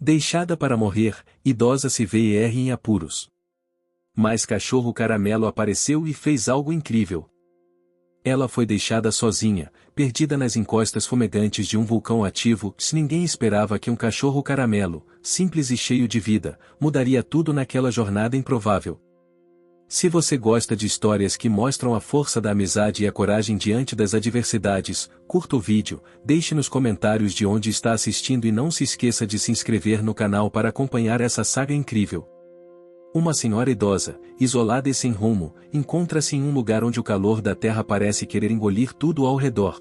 Deixada para morrer, idosa se vê e erra em apuros. Mas cachorro caramelo apareceu e fez algo incrível. Ela foi deixada sozinha, perdida nas encostas fumegantes de um vulcão ativo. Se ninguém esperava que um cachorro caramelo, simples e cheio de vida, mudaria tudo naquela jornada improvável. Se você gosta de histórias que mostram a força da amizade e a coragem diante das adversidades, curta o vídeo, deixe nos comentários de onde está assistindo e não se esqueça de se inscrever no canal para acompanhar essa saga incrível. Uma senhora idosa, isolada e sem rumo, encontra-se em um lugar onde o calor da terra parece querer engolir tudo ao redor.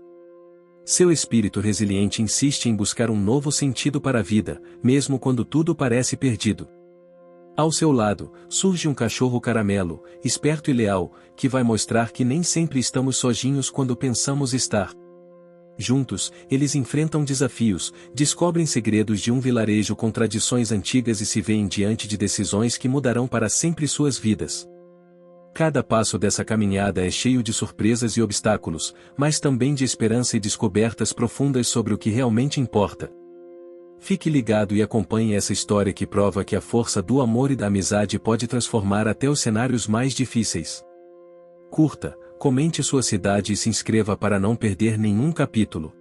Seu espírito resiliente insiste em buscar um novo sentido para a vida, mesmo quando tudo parece perdido. Ao seu lado, surge um cachorro caramelo, esperto e leal, que vai mostrar que nem sempre estamos sozinhos quando pensamos estar. Juntos, eles enfrentam desafios, descobrem segredos de um vilarejo com tradições antigas e se veem diante de decisões que mudarão para sempre suas vidas. Cada passo dessa caminhada é cheio de surpresas e obstáculos, mas também de esperança e descobertas profundas sobre o que realmente importa. Fique ligado e acompanhe essa história que prova que a força do amor e da amizade pode transformar até os cenários mais difíceis. Curta, comente sua cidade e se inscreva para não perder nenhum capítulo.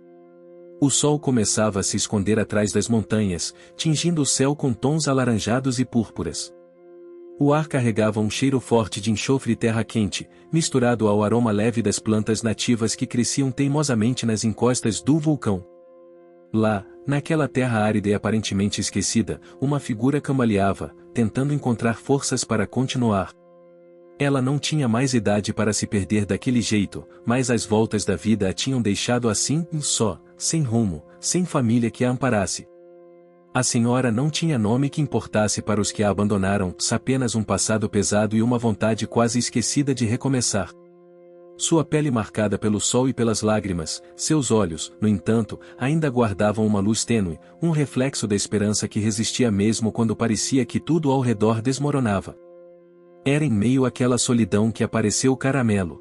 O sol começava a se esconder atrás das montanhas, tingindo o céu com tons alaranjados e púrpuras. O ar carregava um cheiro forte de enxofre e terra quente, misturado ao aroma leve das plantas nativas que cresciam teimosamente nas encostas do vulcão. Lá, naquela terra árida e aparentemente esquecida, uma figura cambaleava, tentando encontrar forças para continuar. Ela não tinha mais idade para se perder daquele jeito, mas as voltas da vida a tinham deixado assim, só, sem rumo, sem família que a amparasse. A senhora não tinha nome que importasse para os que a abandonaram, apenas um passado pesado e uma vontade quase esquecida de recomeçar. Sua pele marcada pelo sol e pelas lágrimas, seus olhos, no entanto, ainda guardavam uma luz tênue, um reflexo da esperança que resistia mesmo quando parecia que tudo ao redor desmoronava. Era em meio àquela solidão que apareceu Caramelo.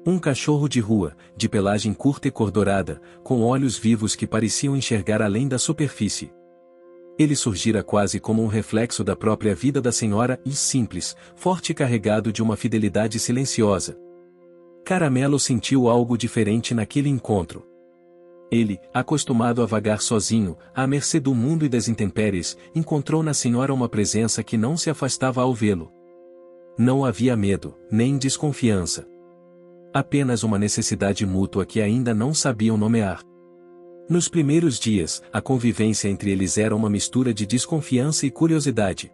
Um cachorro de rua, de pelagem curta e cor dourada, com olhos vivos que pareciam enxergar além da superfície. Ele surgira quase como um reflexo da própria vida da senhora, e simples, forte e carregado de uma fidelidade silenciosa. Caramelo sentiu algo diferente naquele encontro. Ele, acostumado a vagar sozinho, à mercê do mundo e das intempéries, encontrou na senhora uma presença que não se afastava ao vê-lo. Não havia medo, nem desconfiança. Apenas uma necessidade mútua que ainda não sabiam nomear. Nos primeiros dias, a convivência entre eles era uma mistura de desconfiança e curiosidade.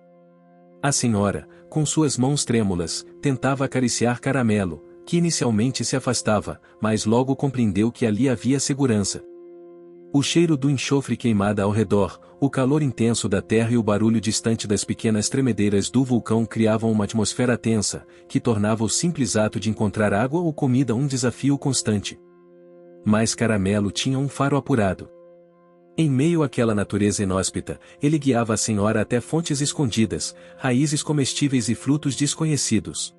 A senhora, com suas mãos trêmulas, tentava acariciar Caramelo, que inicialmente se afastava, mas logo compreendeu que ali havia segurança. O cheiro do enxofre queimada ao redor, o calor intenso da terra e o barulho distante das pequenas tremedeiras do vulcão criavam uma atmosfera tensa, que tornava o simples ato de encontrar água ou comida um desafio constante. Mas Caramelo tinha um faro apurado. Em meio àquela natureza inóspita, ele guiava a senhora até fontes escondidas, raízes comestíveis e frutos desconhecidos.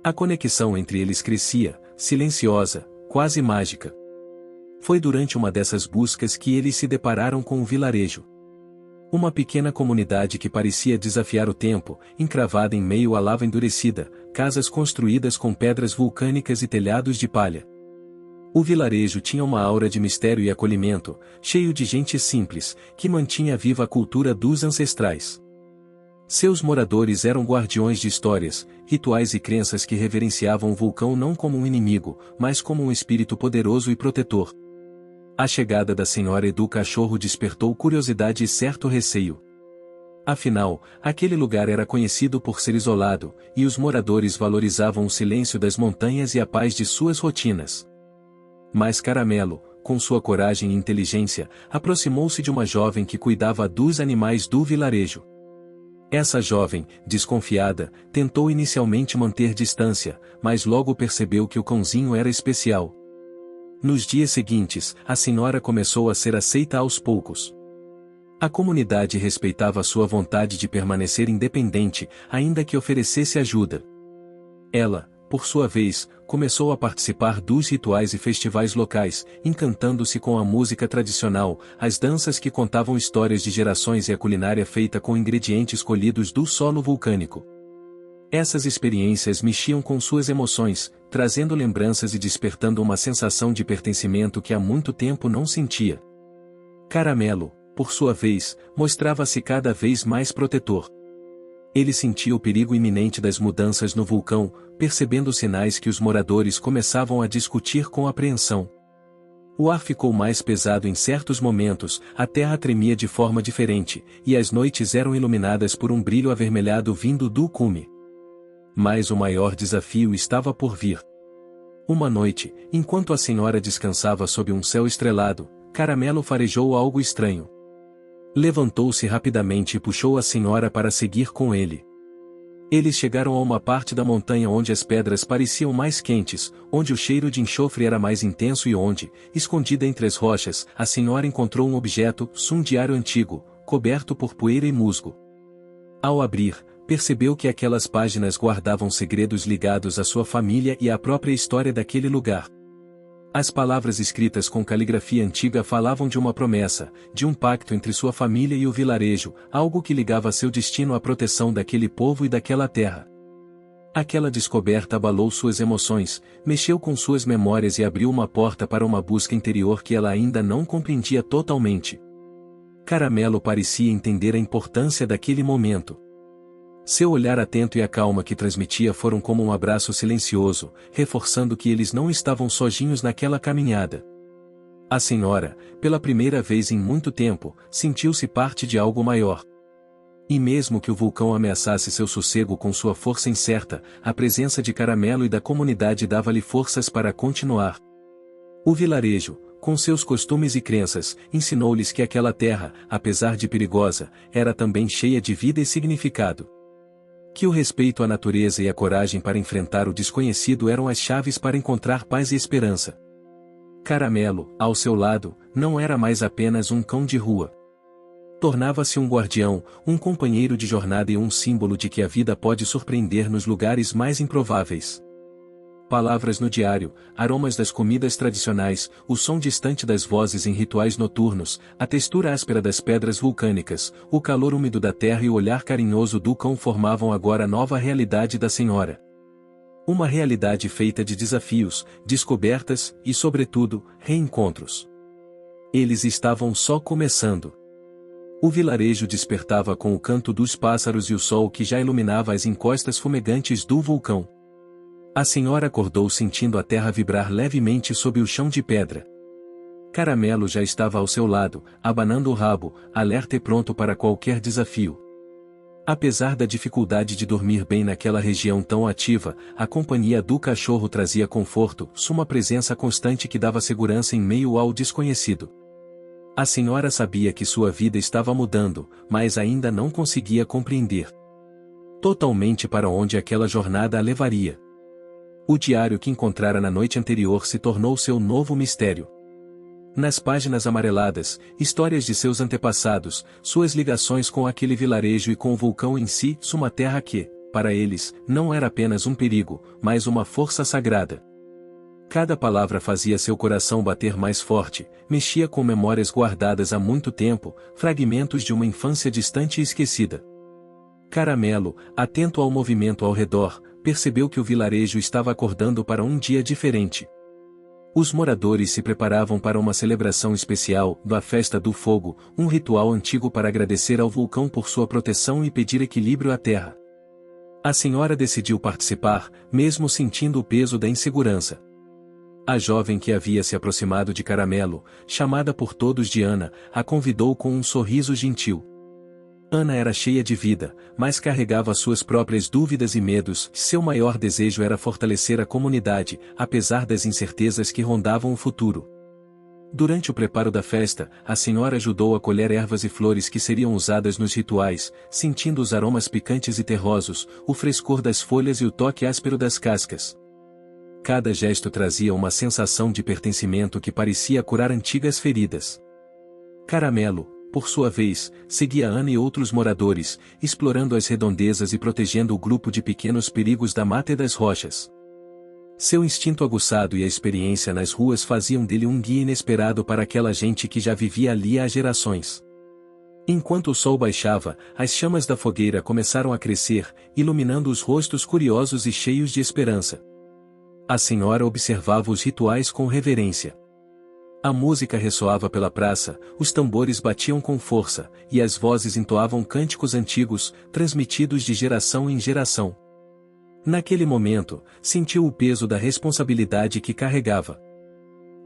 A conexão entre eles crescia, silenciosa, quase mágica. Foi durante uma dessas buscas que eles se depararam com um vilarejo. Uma pequena comunidade que parecia desafiar o tempo, encravada em meio à lava endurecida, casas construídas com pedras vulcânicas e telhados de palha. O vilarejo tinha uma aura de mistério e acolhimento, cheio de gente simples, que mantinha viva a cultura dos ancestrais. Seus moradores eram guardiões de histórias, rituais e crenças que reverenciavam o vulcão não como um inimigo, mas como um espírito poderoso e protetor. A chegada da senhora e do cachorro despertou curiosidade e certo receio. Afinal, aquele lugar era conhecido por ser isolado, e os moradores valorizavam o silêncio das montanhas e a paz de suas rotinas. Mas Caramelo, com sua coragem e inteligência, aproximou-se de uma jovem que cuidava dos animais do vilarejo. Essa jovem, desconfiada, tentou inicialmente manter distância, mas logo percebeu que o cãozinho era especial. Nos dias seguintes, a senhora começou a ser aceita aos poucos. A comunidade respeitava sua vontade de permanecer independente, ainda que oferecesse ajuda. Ela, por sua vez, começou a participar dos rituais e festivais locais, encantando-se com a música tradicional, as danças que contavam histórias de gerações e a culinária feita com ingredientes colhidos do solo vulcânico. Essas experiências mexiam com suas emoções, trazendo lembranças e despertando uma sensação de pertencimento que há muito tempo não sentia. Caramelo, por sua vez, mostrava-se cada vez mais protetor. Ele sentia o perigo iminente das mudanças no vulcão, percebendo sinais que os moradores começavam a discutir com apreensão. O ar ficou mais pesado em certos momentos, a terra tremia de forma diferente, e as noites eram iluminadas por um brilho avermelhado vindo do cume. Mas o maior desafio estava por vir. Uma noite, enquanto a senhora descansava sob um céu estrelado, Caramelo farejou algo estranho. Levantou-se rapidamente e puxou a senhora para seguir com ele. Eles chegaram a uma parte da montanha onde as pedras pareciam mais quentes, onde o cheiro de enxofre era mais intenso e onde, escondida entre as rochas, a senhora encontrou um objeto, um diário antigo, coberto por poeira e musgo. Ao abrir, percebeu que aquelas páginas guardavam segredos ligados à sua família e à própria história daquele lugar. As palavras escritas com caligrafia antiga falavam de uma promessa, de um pacto entre sua família e o vilarejo, algo que ligava seu destino à proteção daquele povo e daquela terra. Aquela descoberta abalou suas emoções, mexeu com suas memórias e abriu uma porta para uma busca interior que ela ainda não compreendia totalmente. Caramelo parecia entender a importância daquele momento. Seu olhar atento e a calma que transmitia foram como um abraço silencioso, reforçando que eles não estavam sozinhos naquela caminhada. A senhora, pela primeira vez em muito tempo, sentiu-se parte de algo maior. E mesmo que o vulcão ameaçasse seu sossego com sua força incerta, a presença de Caramelo e da comunidade dava-lhe forças para continuar. O vilarejo, com seus costumes e crenças, ensinou-lhes que aquela terra, apesar de perigosa, era também cheia de vida e significado. Que o respeito à natureza e a coragem para enfrentar o desconhecido eram as chaves para encontrar paz e esperança. Caramelo, ao seu lado, não era mais apenas um cão de rua. Tornava-se um guardião, um companheiro de jornada e um símbolo de que a vida pode surpreender nos lugares mais improváveis. Palavras no diário, aromas das comidas tradicionais, o som distante das vozes em rituais noturnos, a textura áspera das pedras vulcânicas, o calor úmido da terra e o olhar carinhoso do cão formavam agora a nova realidade da senhora. Uma realidade feita de desafios, descobertas e, sobretudo, reencontros. Eles estavam só começando. O vilarejo despertava com o canto dos pássaros e o sol que já iluminava as encostas fumegantes do vulcão. A senhora acordou sentindo a terra vibrar levemente sob o chão de pedra. Caramelo já estava ao seu lado, abanando o rabo, alerta e pronto para qualquer desafio. Apesar da dificuldade de dormir bem naquela região tão ativa, a companhia do cachorro trazia conforto, uma presença constante que dava segurança em meio ao desconhecido. A senhora sabia que sua vida estava mudando, mas ainda não conseguia compreender totalmente para onde aquela jornada a levaria. O diário que encontrara na noite anterior se tornou seu novo mistério. Nas páginas amareladas, histórias de seus antepassados, suas ligações com aquele vilarejo e com o vulcão em si, uma terra que, para eles, não era apenas um perigo, mas uma força sagrada. Cada palavra fazia seu coração bater mais forte, mexia com memórias guardadas há muito tempo, fragmentos de uma infância distante e esquecida. Caramelo, atento ao movimento ao redor, percebeu que o vilarejo estava acordando para um dia diferente. Os moradores se preparavam para uma celebração especial, a Festa do Fogo, um ritual antigo para agradecer ao vulcão por sua proteção e pedir equilíbrio à terra. A senhora decidiu participar, mesmo sentindo o peso da insegurança. A jovem que havia se aproximado de Caramelo, chamada por todos de Ana, a convidou com um sorriso gentil. Ana era cheia de vida, mas carregava suas próprias dúvidas e medos. Seu maior desejo era fortalecer a comunidade, apesar das incertezas que rondavam o futuro. Durante o preparo da festa, a senhora ajudou a colher ervas e flores que seriam usadas nos rituais, sentindo os aromas picantes e terrosos, o frescor das folhas e o toque áspero das cascas. Cada gesto trazia uma sensação de pertencimento que parecia curar antigas feridas. Caramelo, por sua vez, seguia Ana e outros moradores, explorando as redondezas e protegendo o grupo de pequenos perigos da mata e das rochas. Seu instinto aguçado e a experiência nas ruas faziam dele um guia inesperado para aquela gente que já vivia ali há gerações. Enquanto o sol baixava, as chamas da fogueira começaram a crescer, iluminando os rostos curiosos e cheios de esperança. A senhora observava os rituais com reverência. A música ressoava pela praça, os tambores batiam com força, e as vozes entoavam cânticos antigos, transmitidos de geração em geração. Naquele momento, sentiu o peso da responsabilidade que carregava.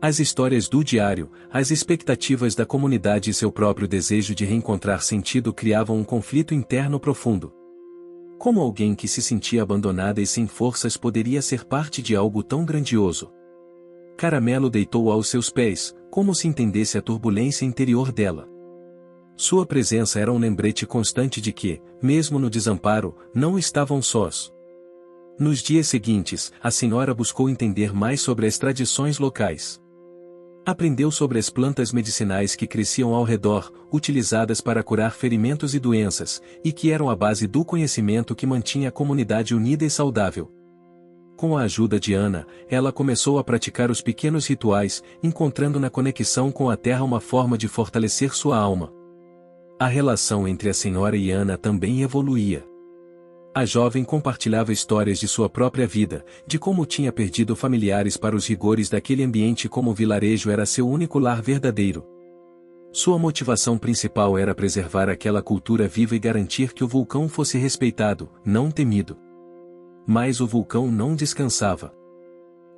As histórias do diário, as expectativas da comunidade e seu próprio desejo de reencontrar sentido criavam um conflito interno profundo. Como alguém que se sentia abandonada e sem forças poderia ser parte de algo tão grandioso? Caramelo deitou aos seus pés, como se entendesse a turbulência interior dela. Sua presença era um lembrete constante de que, mesmo no desamparo, não estavam sós. Nos dias seguintes, a senhora buscou entender mais sobre as tradições locais. Aprendeu sobre as plantas medicinais que cresciam ao redor, utilizadas para curar ferimentos e doenças, e que eram a base do conhecimento que mantinha a comunidade unida e saudável. Com a ajuda de Ana, ela começou a praticar os pequenos rituais, encontrando na conexão com a terra uma forma de fortalecer sua alma. A relação entre a senhora e Ana também evoluía. A jovem compartilhava histórias de sua própria vida, de como tinha perdido familiares para os rigores daquele ambiente, como o vilarejo era seu único lar verdadeiro. Sua motivação principal era preservar aquela cultura viva e garantir que o vulcão fosse respeitado, não temido. Mas o vulcão não descansava.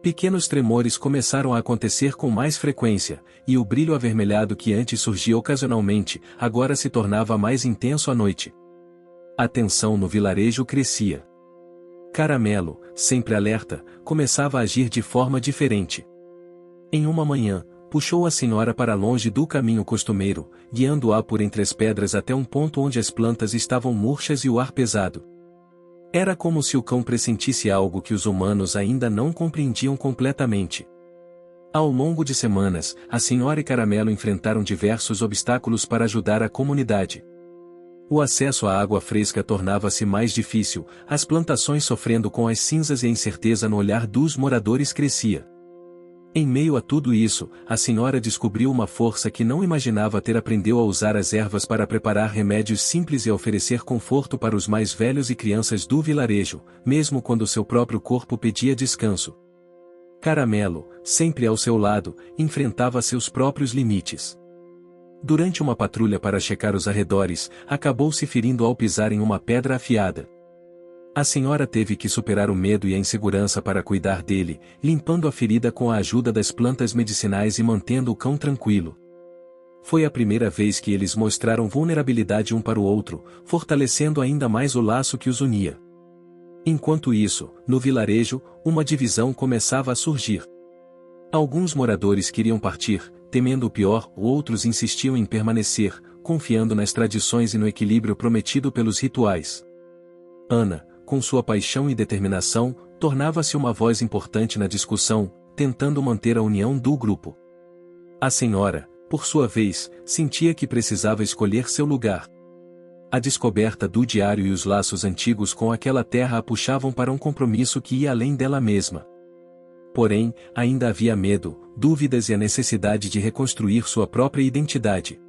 Pequenos tremores começaram a acontecer com mais frequência, e o brilho avermelhado que antes surgia ocasionalmente, agora se tornava mais intenso à noite. A tensão no vilarejo crescia. Caramelo, sempre alerta, começava a agir de forma diferente. Em uma manhã, puxou a senhora para longe do caminho costumeiro, guiando-a por entre as pedras até um ponto onde as plantas estavam murchas e o ar pesado. Era como se o cão pressentisse algo que os humanos ainda não compreendiam completamente. Ao longo de semanas, a senhora e Caramelo enfrentaram diversos obstáculos para ajudar a comunidade. O acesso à água fresca tornava-se mais difícil, as plantações sofrendo com as cinzas e a incerteza no olhar dos moradores crescia. Em meio a tudo isso, a senhora descobriu uma força que não imaginava ter. Aprendeu a usar as ervas para preparar remédios simples e a oferecer conforto para os mais velhos e crianças do vilarejo, mesmo quando seu próprio corpo pedia descanso. Caramelo, sempre ao seu lado, enfrentava seus próprios limites. Durante uma patrulha para checar os arredores, acabou se ferindo ao pisar em uma pedra afiada. A senhora teve que superar o medo e a insegurança para cuidar dele, limpando a ferida com a ajuda das plantas medicinais e mantendo o cão tranquilo. Foi a primeira vez que eles mostraram vulnerabilidade um para o outro, fortalecendo ainda mais o laço que os unia. Enquanto isso, no vilarejo, uma divisão começava a surgir. Alguns moradores queriam partir, temendo o pior, outros insistiam em permanecer, confiando nas tradições e no equilíbrio prometido pelos rituais. Ana, com sua paixão e determinação, tornava-se uma voz importante na discussão, tentando manter a união do grupo. A senhora, por sua vez, sentia que precisava escolher seu lugar. A descoberta do diário e os laços antigos com aquela terra a puxavam para um compromisso que ia além dela mesma. Porém, ainda havia medo, dúvidas e a necessidade de reconstruir sua própria identidade.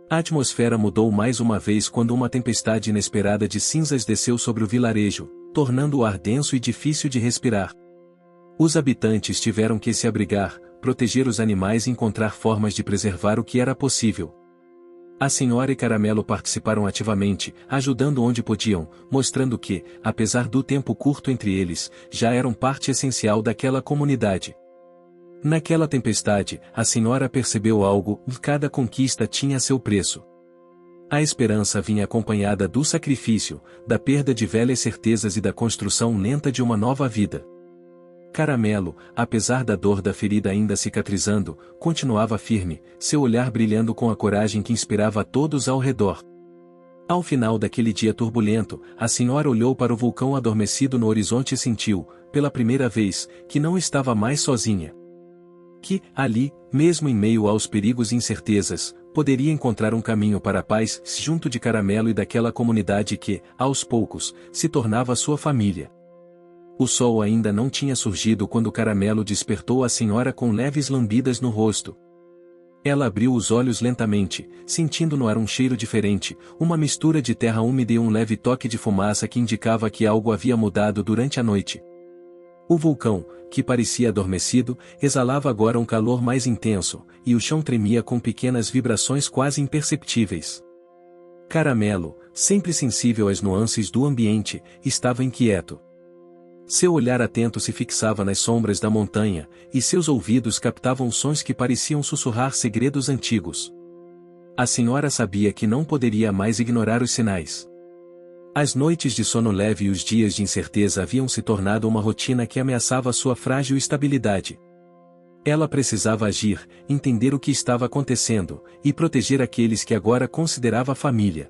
A atmosfera mudou mais uma vez quando uma tempestade inesperada de cinzas desceu sobre o vilarejo, tornando o ar denso e difícil de respirar. Os habitantes tiveram que se abrigar, proteger os animais e encontrar formas de preservar o que era possível. A senhora e Caramelo participaram ativamente, ajudando onde podiam, mostrando que, apesar do tempo curto entre eles, já eram parte essencial daquela comunidade. Naquela tempestade, a senhora percebeu algo: cada conquista tinha seu preço. A esperança vinha acompanhada do sacrifício, da perda de velhas certezas e da construção lenta de uma nova vida. Caramelo, apesar da dor da ferida ainda cicatrizando, continuava firme, seu olhar brilhando com a coragem que inspirava a todos ao redor. Ao final daquele dia turbulento, a senhora olhou para o vulcão adormecido no horizonte e sentiu, pela primeira vez, que não estava mais sozinha. Que, ali, mesmo em meio aos perigos e incertezas, poderia encontrar um caminho para a paz junto de Caramelo e daquela comunidade que, aos poucos, se tornava sua família. O sol ainda não tinha surgido quando Caramelo despertou a senhora com leves lambidas no rosto. Ela abriu os olhos lentamente, sentindo no ar um cheiro diferente, uma mistura de terra úmida e um leve toque de fumaça que indicava que algo havia mudado durante a noite. O vulcão, que parecia adormecido, exalava agora um calor mais intenso, e o chão tremia com pequenas vibrações quase imperceptíveis. Caramelo, sempre sensível às nuances do ambiente, estava inquieto. Seu olhar atento se fixava nas sombras da montanha, e seus ouvidos captavam sons que pareciam sussurrar segredos antigos. A senhora sabia que não poderia mais ignorar os sinais. As noites de sono leve e os dias de incerteza haviam se tornado uma rotina que ameaçava sua frágil estabilidade. Ela precisava agir, entender o que estava acontecendo, e proteger aqueles que agora considerava família.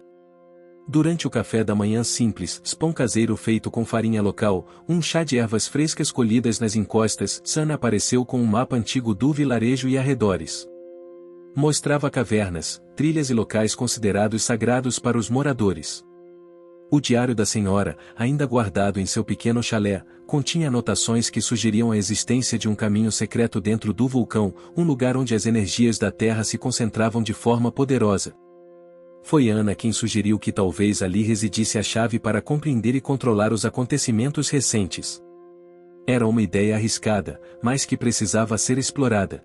Durante o café da manhã simples, pão caseiro feito com farinha local, um chá de ervas frescas colhidas nas encostas, Sana apareceu com um mapa antigo do vilarejo e arredores. Mostrava cavernas, trilhas e locais considerados sagrados para os moradores. O diário da senhora, ainda guardado em seu pequeno chalé, continha anotações que sugeriam a existência de um caminho secreto dentro do vulcão, um lugar onde as energias da Terra se concentravam de forma poderosa. Foi Ana quem sugeriu que talvez ali residisse a chave para compreender e controlar os acontecimentos recentes. Era uma ideia arriscada, mas que precisava ser explorada.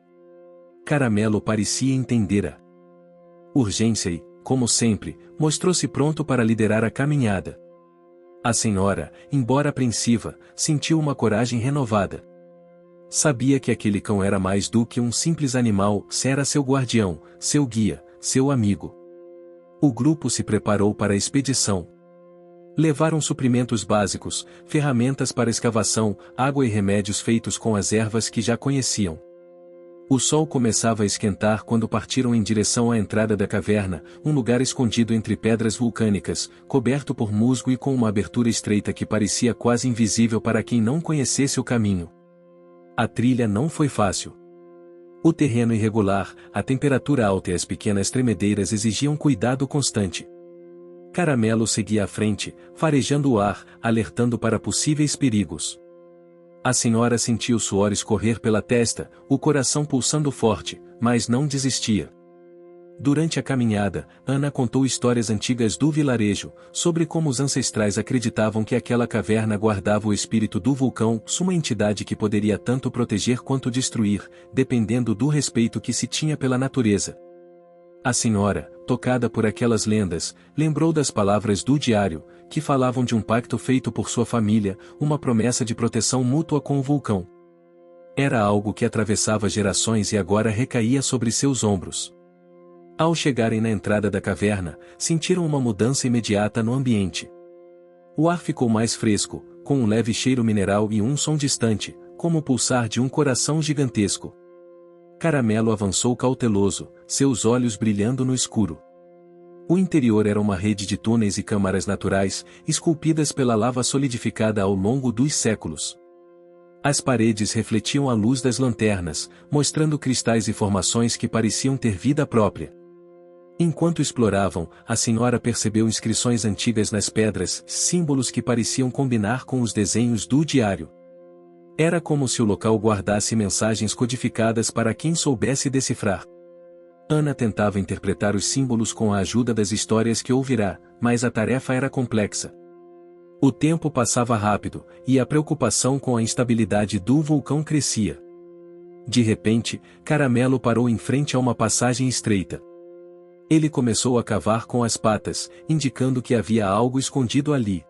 Caramelo parecia entender a urgência e, como sempre, mostrou-se pronto para liderar a caminhada. A senhora, embora apreensiva, sentiu uma coragem renovada. Sabia que aquele cão era mais do que um simples animal, era seu guardião, seu guia, seu amigo. O grupo se preparou para a expedição. Levaram suprimentos básicos, ferramentas para escavação, água e remédios feitos com as ervas que já conheciam. O sol começava a esquentar quando partiram em direção à entrada da caverna, um lugar escondido entre pedras vulcânicas, coberto por musgo e com uma abertura estreita que parecia quase invisível para quem não conhecesse o caminho. A trilha não foi fácil. O terreno irregular, a temperatura alta e as pequenas tremedeiras exigiam cuidado constante. Caramelo seguia à frente, farejando o ar, alertando para possíveis perigos. A senhora sentia o suor escorrer pela testa, o coração pulsando forte, mas não desistia. Durante a caminhada, Ana contou histórias antigas do vilarejo, sobre como os ancestrais acreditavam que aquela caverna guardava o espírito do vulcão, uma entidade que poderia tanto proteger quanto destruir, dependendo do respeito que se tinha pela natureza. A senhora, tocada por aquelas lendas, lembrou das palavras do diário, que falavam de um pacto feito por sua família, uma promessa de proteção mútua com o vulcão. Era algo que atravessava gerações e agora recaía sobre seus ombros. Ao chegarem na entrada da caverna, sentiram uma mudança imediata no ambiente. O ar ficou mais fresco, com um leve cheiro mineral e um som distante, como o pulsar de um coração gigantesco. Caramelo avançou cauteloso, seus olhos brilhando no escuro. O interior era uma rede de túneis e câmaras naturais, esculpidas pela lava solidificada ao longo dos séculos. As paredes refletiam a luz das lanternas, mostrando cristais e formações que pareciam ter vida própria. Enquanto exploravam, a senhora percebeu inscrições antigas nas pedras, símbolos que pareciam combinar com os desenhos do diário. Era como se o local guardasse mensagens codificadas para quem soubesse decifrar. Ana tentava interpretar os símbolos com a ajuda das histórias que ouvirá, mas a tarefa era complexa. O tempo passava rápido, e a preocupação com a instabilidade do vulcão crescia. De repente, Caramelo parou em frente a uma passagem estreita. Ele começou a cavar com as patas, indicando que havia algo escondido ali.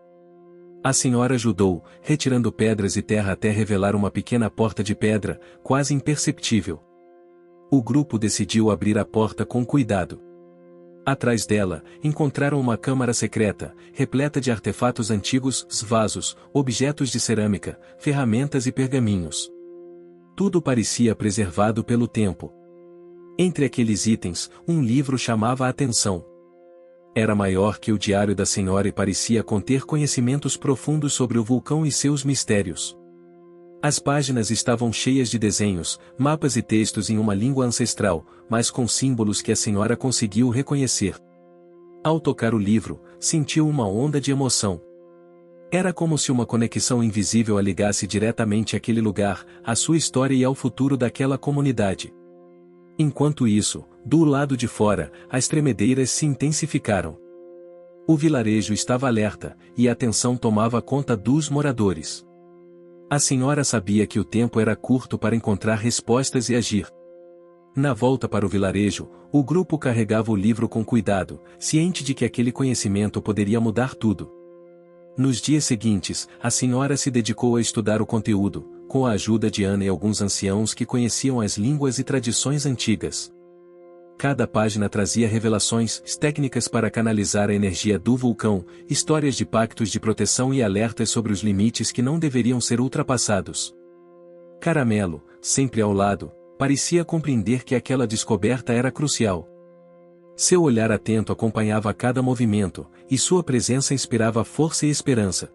A senhora ajudou, retirando pedras e terra até revelar uma pequena porta de pedra, quase imperceptível. O grupo decidiu abrir a porta com cuidado. Atrás dela, encontraram uma câmara secreta, repleta de artefatos antigos, vasos, objetos de cerâmica, ferramentas e pergaminhos. Tudo parecia preservado pelo tempo. Entre aqueles itens, um livro chamava a atenção. Era maior que o diário da senhora e parecia conter conhecimentos profundos sobre o vulcão e seus mistérios. As páginas estavam cheias de desenhos, mapas e textos em uma língua ancestral, mas com símbolos que a senhora conseguiu reconhecer. Ao tocar o livro, sentiu uma onda de emoção. Era como se uma conexão invisível a ligasse diretamente àquele lugar, à sua história e ao futuro daquela comunidade. Enquanto isso, do lado de fora, as tremedeiras se intensificaram. O vilarejo estava alerta, e a tensão tomava conta dos moradores. A senhora sabia que o tempo era curto para encontrar respostas e agir. Na volta para o vilarejo, o grupo carregava o livro com cuidado, ciente de que aquele conhecimento poderia mudar tudo. Nos dias seguintes, a senhora se dedicou a estudar o conteúdo, com a ajuda de Ana e alguns anciãos que conheciam as línguas e tradições antigas. Cada página trazia revelações, técnicas para canalizar a energia do vulcão, histórias de pactos de proteção e alertas sobre os limites que não deveriam ser ultrapassados. Caramelo, sempre ao lado, parecia compreender que aquela descoberta era crucial. Seu olhar atento acompanhava cada movimento, e sua presença inspirava força e esperança.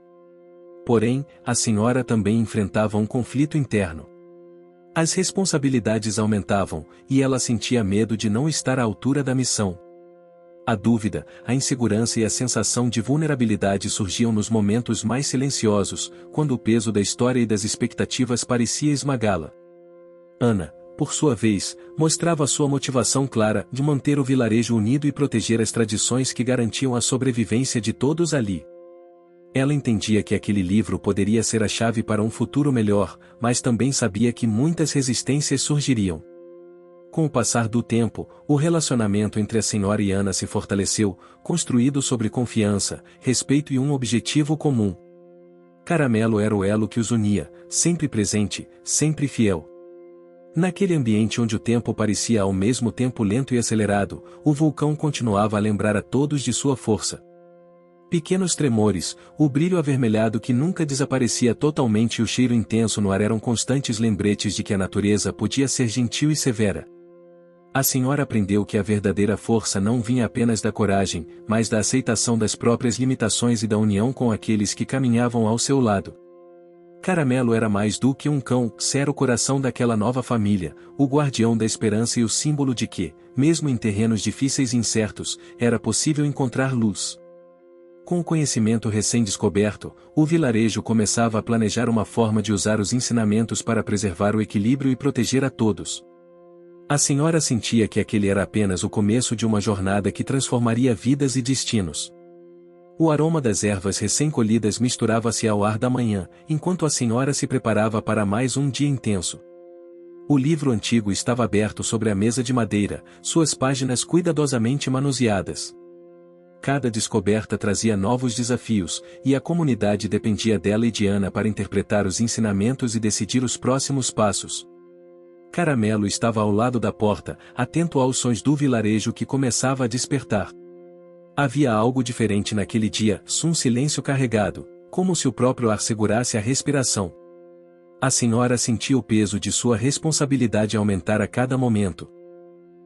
Porém, a senhora também enfrentava um conflito interno. As responsabilidades aumentavam, e ela sentia medo de não estar à altura da missão. A dúvida, a insegurança e a sensação de vulnerabilidade surgiam nos momentos mais silenciosos, quando o peso da história e das expectativas parecia esmagá-la. Ana, por sua vez, mostrava sua motivação clara de manter o vilarejo unido e proteger as tradições que garantiam a sobrevivência de todos ali. Ela entendia que aquele livro poderia ser a chave para um futuro melhor, mas também sabia que muitas resistências surgiriam. Com o passar do tempo, o relacionamento entre a senhora e Ana se fortaleceu, construído sobre confiança, respeito e um objetivo comum. Caramelo era o elo que os unia, sempre presente, sempre fiel. Naquele ambiente onde o tempo parecia ao mesmo tempo lento e acelerado, o vulcão continuava a lembrar a todos de sua força. Pequenos tremores, o brilho avermelhado que nunca desaparecia totalmente e o cheiro intenso no ar eram constantes lembretes de que a natureza podia ser gentil e severa. A senhora aprendeu que a verdadeira força não vinha apenas da coragem, mas da aceitação das próprias limitações e da união com aqueles que caminhavam ao seu lado. Caramelo era mais do que um cão, era o coração daquela nova família, o guardião da esperança e o símbolo de que, mesmo em terrenos difíceis e incertos, era possível encontrar luz. Com o conhecimento recém-descoberto, o vilarejo começava a planejar uma forma de usar os ensinamentos para preservar o equilíbrio e proteger a todos. A senhora sentia que aquele era apenas o começo de uma jornada que transformaria vidas e destinos. O aroma das ervas recém-colhidas misturava-se ao ar da manhã, enquanto a senhora se preparava para mais um dia intenso. O livro antigo estava aberto sobre a mesa de madeira, suas páginas cuidadosamente manuseadas. Cada descoberta trazia novos desafios, e a comunidade dependia dela e de Ana para interpretar os ensinamentos e decidir os próximos passos. Caramelo estava ao lado da porta, atento aos sons do vilarejo que começava a despertar. Havia algo diferente naquele dia, um silêncio carregado, como se o próprio ar segurasse a respiração. A senhora sentia o peso de sua responsabilidade aumentar a cada momento.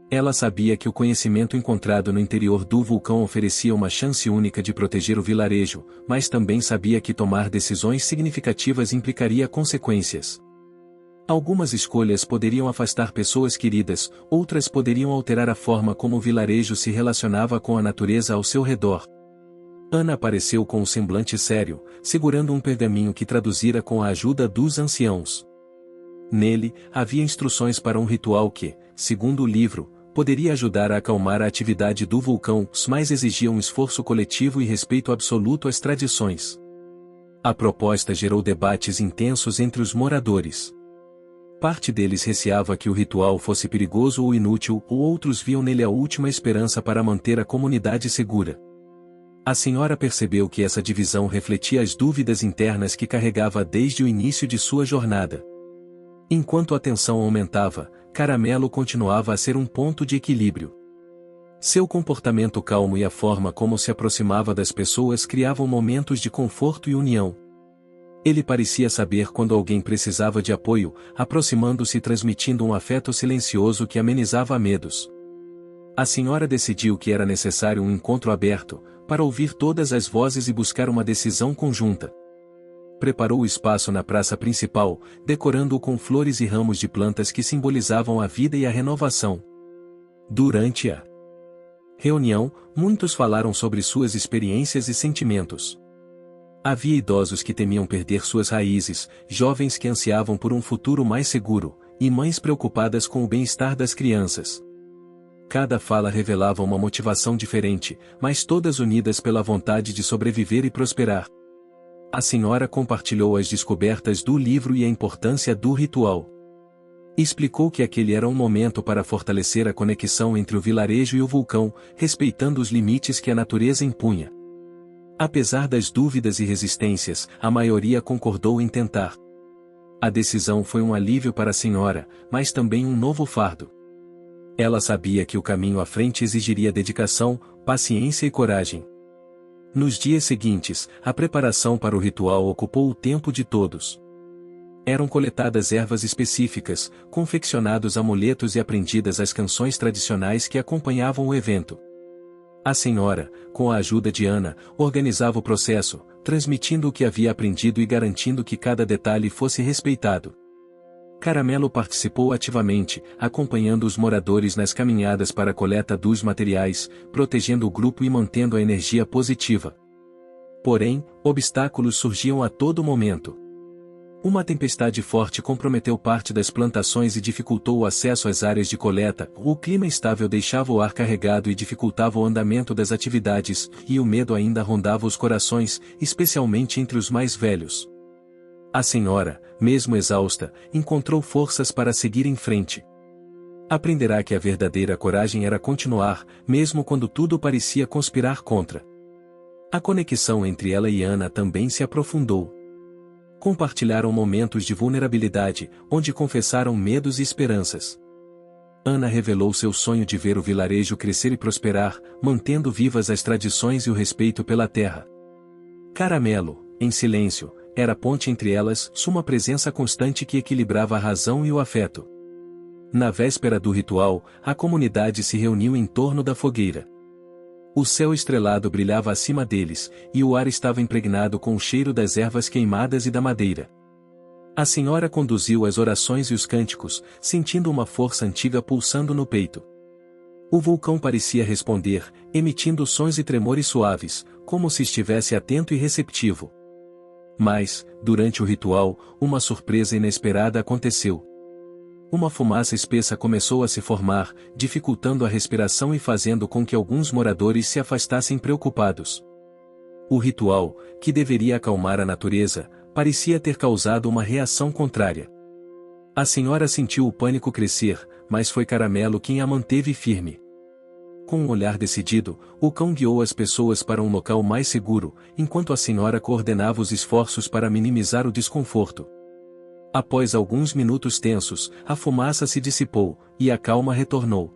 Ela sabia que o conhecimento encontrado no interior do vulcão oferecia uma chance única de proteger o vilarejo, mas também sabia que tomar decisões significativas implicaria consequências. Algumas escolhas poderiam afastar pessoas queridas, outras poderiam alterar a forma como o vilarejo se relacionava com a natureza ao seu redor. Ana apareceu com um semblante sério, segurando um pergaminho que traduzira com a ajuda dos anciãos. Nele, havia instruções para um ritual que, segundo o livro, poderia ajudar a acalmar a atividade do vulcão, mas exigia um esforço coletivo e respeito absoluto às tradições. A proposta gerou debates intensos entre os moradores. Parte deles receava que o ritual fosse perigoso ou inútil, ou outros viam nele a última esperança para manter a comunidade segura. A senhora percebeu que essa divisão refletia as dúvidas internas que carregava desde o início de sua jornada. Enquanto a tensão aumentava, Caramelo continuava a ser um ponto de equilíbrio. Seu comportamento calmo e a forma como se aproximava das pessoas criavam momentos de conforto e união. Ele parecia saber quando alguém precisava de apoio, aproximando-se e transmitindo um afeto silencioso que amenizava medos. A senhora decidiu que era necessário um encontro aberto, para ouvir todas as vozes e buscar uma decisão conjunta. Preparou o espaço na praça principal, decorando-o com flores e ramos de plantas que simbolizavam a vida e a renovação. Durante a reunião, muitos falaram sobre suas experiências e sentimentos. Havia idosos que temiam perder suas raízes, jovens que ansiavam por um futuro mais seguro, e mães preocupadas com o bem-estar das crianças. Cada fala revelava uma motivação diferente, mas todas unidas pela vontade de sobreviver e prosperar. A senhora compartilhou as descobertas do livro e a importância do ritual. Explicou que aquele era um momento para fortalecer a conexão entre o vilarejo e o vulcão, respeitando os limites que a natureza impunha. Apesar das dúvidas e resistências, a maioria concordou em tentar. A decisão foi um alívio para a senhora, mas também um novo fardo. Ela sabia que o caminho à frente exigiria dedicação, paciência e coragem. Nos dias seguintes, a preparação para o ritual ocupou o tempo de todos. Eram coletadas ervas específicas, confeccionados amuletos e aprendidas as canções tradicionais que acompanhavam o evento. A senhora, com a ajuda de Ana, organizava o processo, transmitindo o que havia aprendido e garantindo que cada detalhe fosse respeitado. Caramelo participou ativamente, acompanhando os moradores nas caminhadas para a coleta dos materiais, protegendo o grupo e mantendo a energia positiva. Porém, obstáculos surgiam a todo momento. Uma tempestade forte comprometeu parte das plantações e dificultou o acesso às áreas de coleta, o clima instável deixava o ar carregado e dificultava o andamento das atividades, e o medo ainda rondava os corações, especialmente entre os mais velhos. A senhora, mesmo exausta, encontrou forças para seguir em frente. Aprenderá que a verdadeira coragem era continuar, mesmo quando tudo parecia conspirar contra. A conexão entre ela e Ana também se aprofundou. Compartilharam momentos de vulnerabilidade, onde confessaram medos e esperanças. Ana revelou seu sonho de ver o vilarejo crescer e prosperar, mantendo vivas as tradições e o respeito pela terra. Caramelo, em silêncio, era a ponte entre elas, uma presença constante que equilibrava a razão e o afeto. Na véspera do ritual, a comunidade se reuniu em torno da fogueira. O céu estrelado brilhava acima deles, e o ar estava impregnado com o cheiro das ervas queimadas e da madeira. A senhora conduziu as orações e os cânticos, sentindo uma força antiga pulsando no peito. O vulcão parecia responder, emitindo sons e tremores suaves, como se estivesse atento e receptivo. Mas, durante o ritual, uma surpresa inesperada aconteceu. Uma fumaça espessa começou a se formar, dificultando a respiração e fazendo com que alguns moradores se afastassem preocupados. O ritual, que deveria acalmar a natureza, parecia ter causado uma reação contrária. A senhora sentiu o pânico crescer, mas foi Caramelo quem a manteve firme. Com um olhar decidido, o cão guiou as pessoas para um local mais seguro, enquanto a senhora coordenava os esforços para minimizar o desconforto. Após alguns minutos tensos, a fumaça se dissipou, e a calma retornou.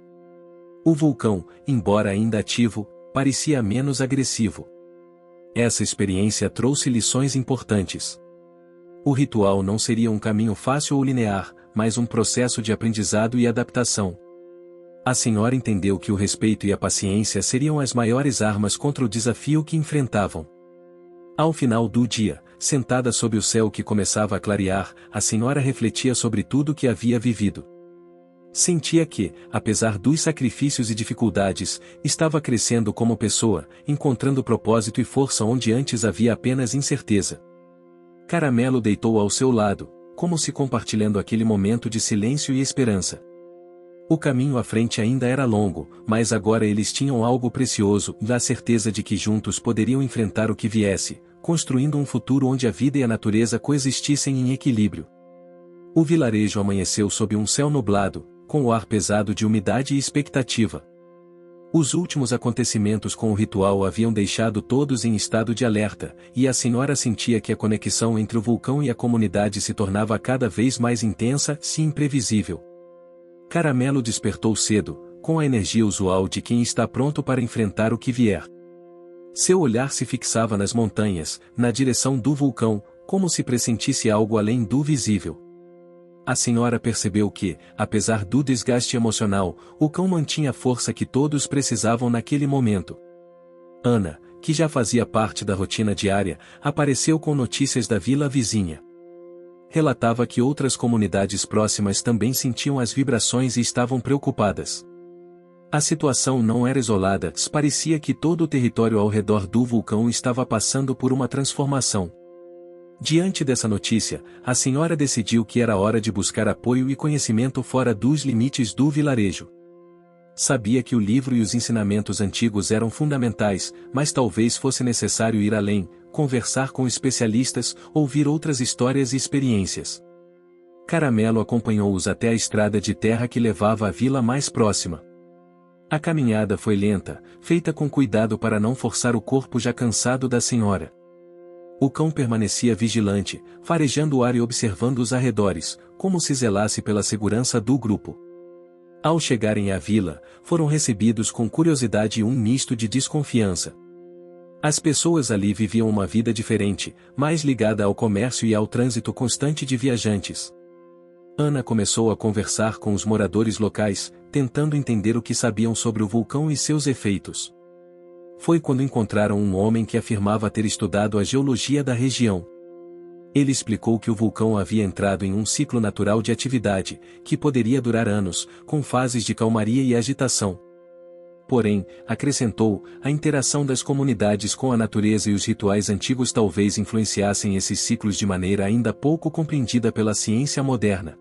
O vulcão, embora ainda ativo, parecia menos agressivo. Essa experiência trouxe lições importantes. O ritual não seria um caminho fácil ou linear, mas um processo de aprendizado e adaptação. A senhora entendeu que o respeito e a paciência seriam as maiores armas contra o desafio que enfrentavam. Ao final do dia, sentada sob o céu que começava a clarear, a senhora refletia sobre tudo o que havia vivido. Sentia que, apesar dos sacrifícios e dificuldades, estava crescendo como pessoa, encontrando propósito e força onde antes havia apenas incerteza. Caramelo deitou ao seu lado, como se compartilhando aquele momento de silêncio e esperança. O caminho à frente ainda era longo, mas agora eles tinham algo precioso, a certeza de que juntos poderiam enfrentar o que viesse, construindo um futuro onde a vida e a natureza coexistissem em equilíbrio. O vilarejo amanheceu sob um céu nublado, com o ar pesado de umidade e expectativa. Os últimos acontecimentos com o ritual haviam deixado todos em estado de alerta, e a senhora sentia que a conexão entre o vulcão e a comunidade se tornava cada vez mais intensa e imprevisível. Caramelo despertou cedo, com a energia usual de quem está pronto para enfrentar o que vier. Seu olhar se fixava nas montanhas, na direção do vulcão, como se pressentisse algo além do visível. A senhora percebeu que, apesar do desgaste emocional, o cão mantinha a força que todos precisavam naquele momento. Ana, que já fazia parte da rotina diária, apareceu com notícias da vila vizinha. Relatava que outras comunidades próximas também sentiam as vibrações e estavam preocupadas. A situação não era isolada, parecia que todo o território ao redor do vulcão estava passando por uma transformação. Diante dessa notícia, a senhora decidiu que era hora de buscar apoio e conhecimento fora dos limites do vilarejo. Sabia que o livro e os ensinamentos antigos eram fundamentais, mas talvez fosse necessário ir além, conversar com especialistas, ouvir outras histórias e experiências. Caramelo acompanhou-os até a estrada de terra que levava à vila mais próxima. A caminhada foi lenta, feita com cuidado para não forçar o corpo já cansado da senhora. O cão permanecia vigilante, farejando o ar e observando os arredores, como se zelasse pela segurança do grupo. Ao chegarem à vila, foram recebidos com curiosidade e um misto de desconfiança. As pessoas ali viviam uma vida diferente, mais ligada ao comércio e ao trânsito constante de viajantes. Ana começou a conversar com os moradores locais, tentando entender o que sabiam sobre o vulcão e seus efeitos. Foi quando encontraram um homem que afirmava ter estudado a geologia da região. Ele explicou que o vulcão havia entrado em um ciclo natural de atividade, que poderia durar anos, com fases de calmaria e agitação. Porém, acrescentou, a interação das comunidades com a natureza e os rituais antigos talvez influenciassem esses ciclos de maneira ainda pouco compreendida pela ciência moderna.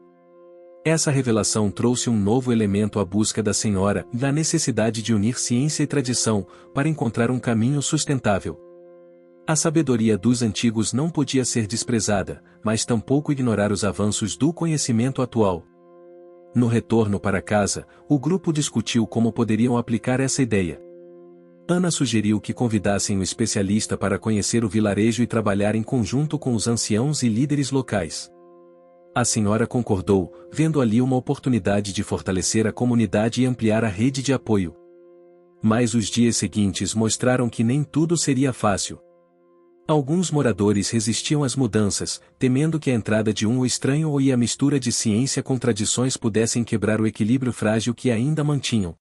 Essa revelação trouxe um novo elemento à busca da senhora, da necessidade de unir ciência e tradição, para encontrar um caminho sustentável. A sabedoria dos antigos não podia ser desprezada, mas tampouco ignorar os avanços do conhecimento atual. No retorno para casa, o grupo discutiu como poderiam aplicar essa ideia. Ana sugeriu que convidassem o especialista para conhecer o vilarejo e trabalhar em conjunto com os anciãos e líderes locais. A senhora concordou, vendo ali uma oportunidade de fortalecer a comunidade e ampliar a rede de apoio. Mas os dias seguintes mostraram que nem tudo seria fácil. Alguns moradores resistiam às mudanças, temendo que a entrada de um estranho e a mistura de ciência com tradições pudessem quebrar o equilíbrio frágil que ainda mantinham.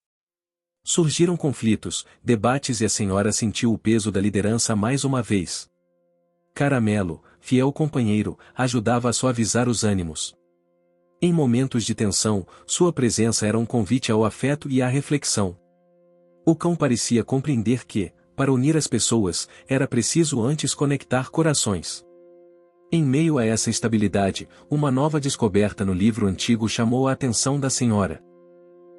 Surgiram conflitos, debates e a senhora sentiu o peso da liderança mais uma vez. Caramelo, fiel companheiro, ajudava a suavizar os ânimos. Em momentos de tensão, sua presença era um convite ao afeto e à reflexão. O cão parecia compreender que, para unir as pessoas, era preciso antes conectar corações. Em meio a essa instabilidade, uma nova descoberta no livro antigo chamou a atenção da senhora.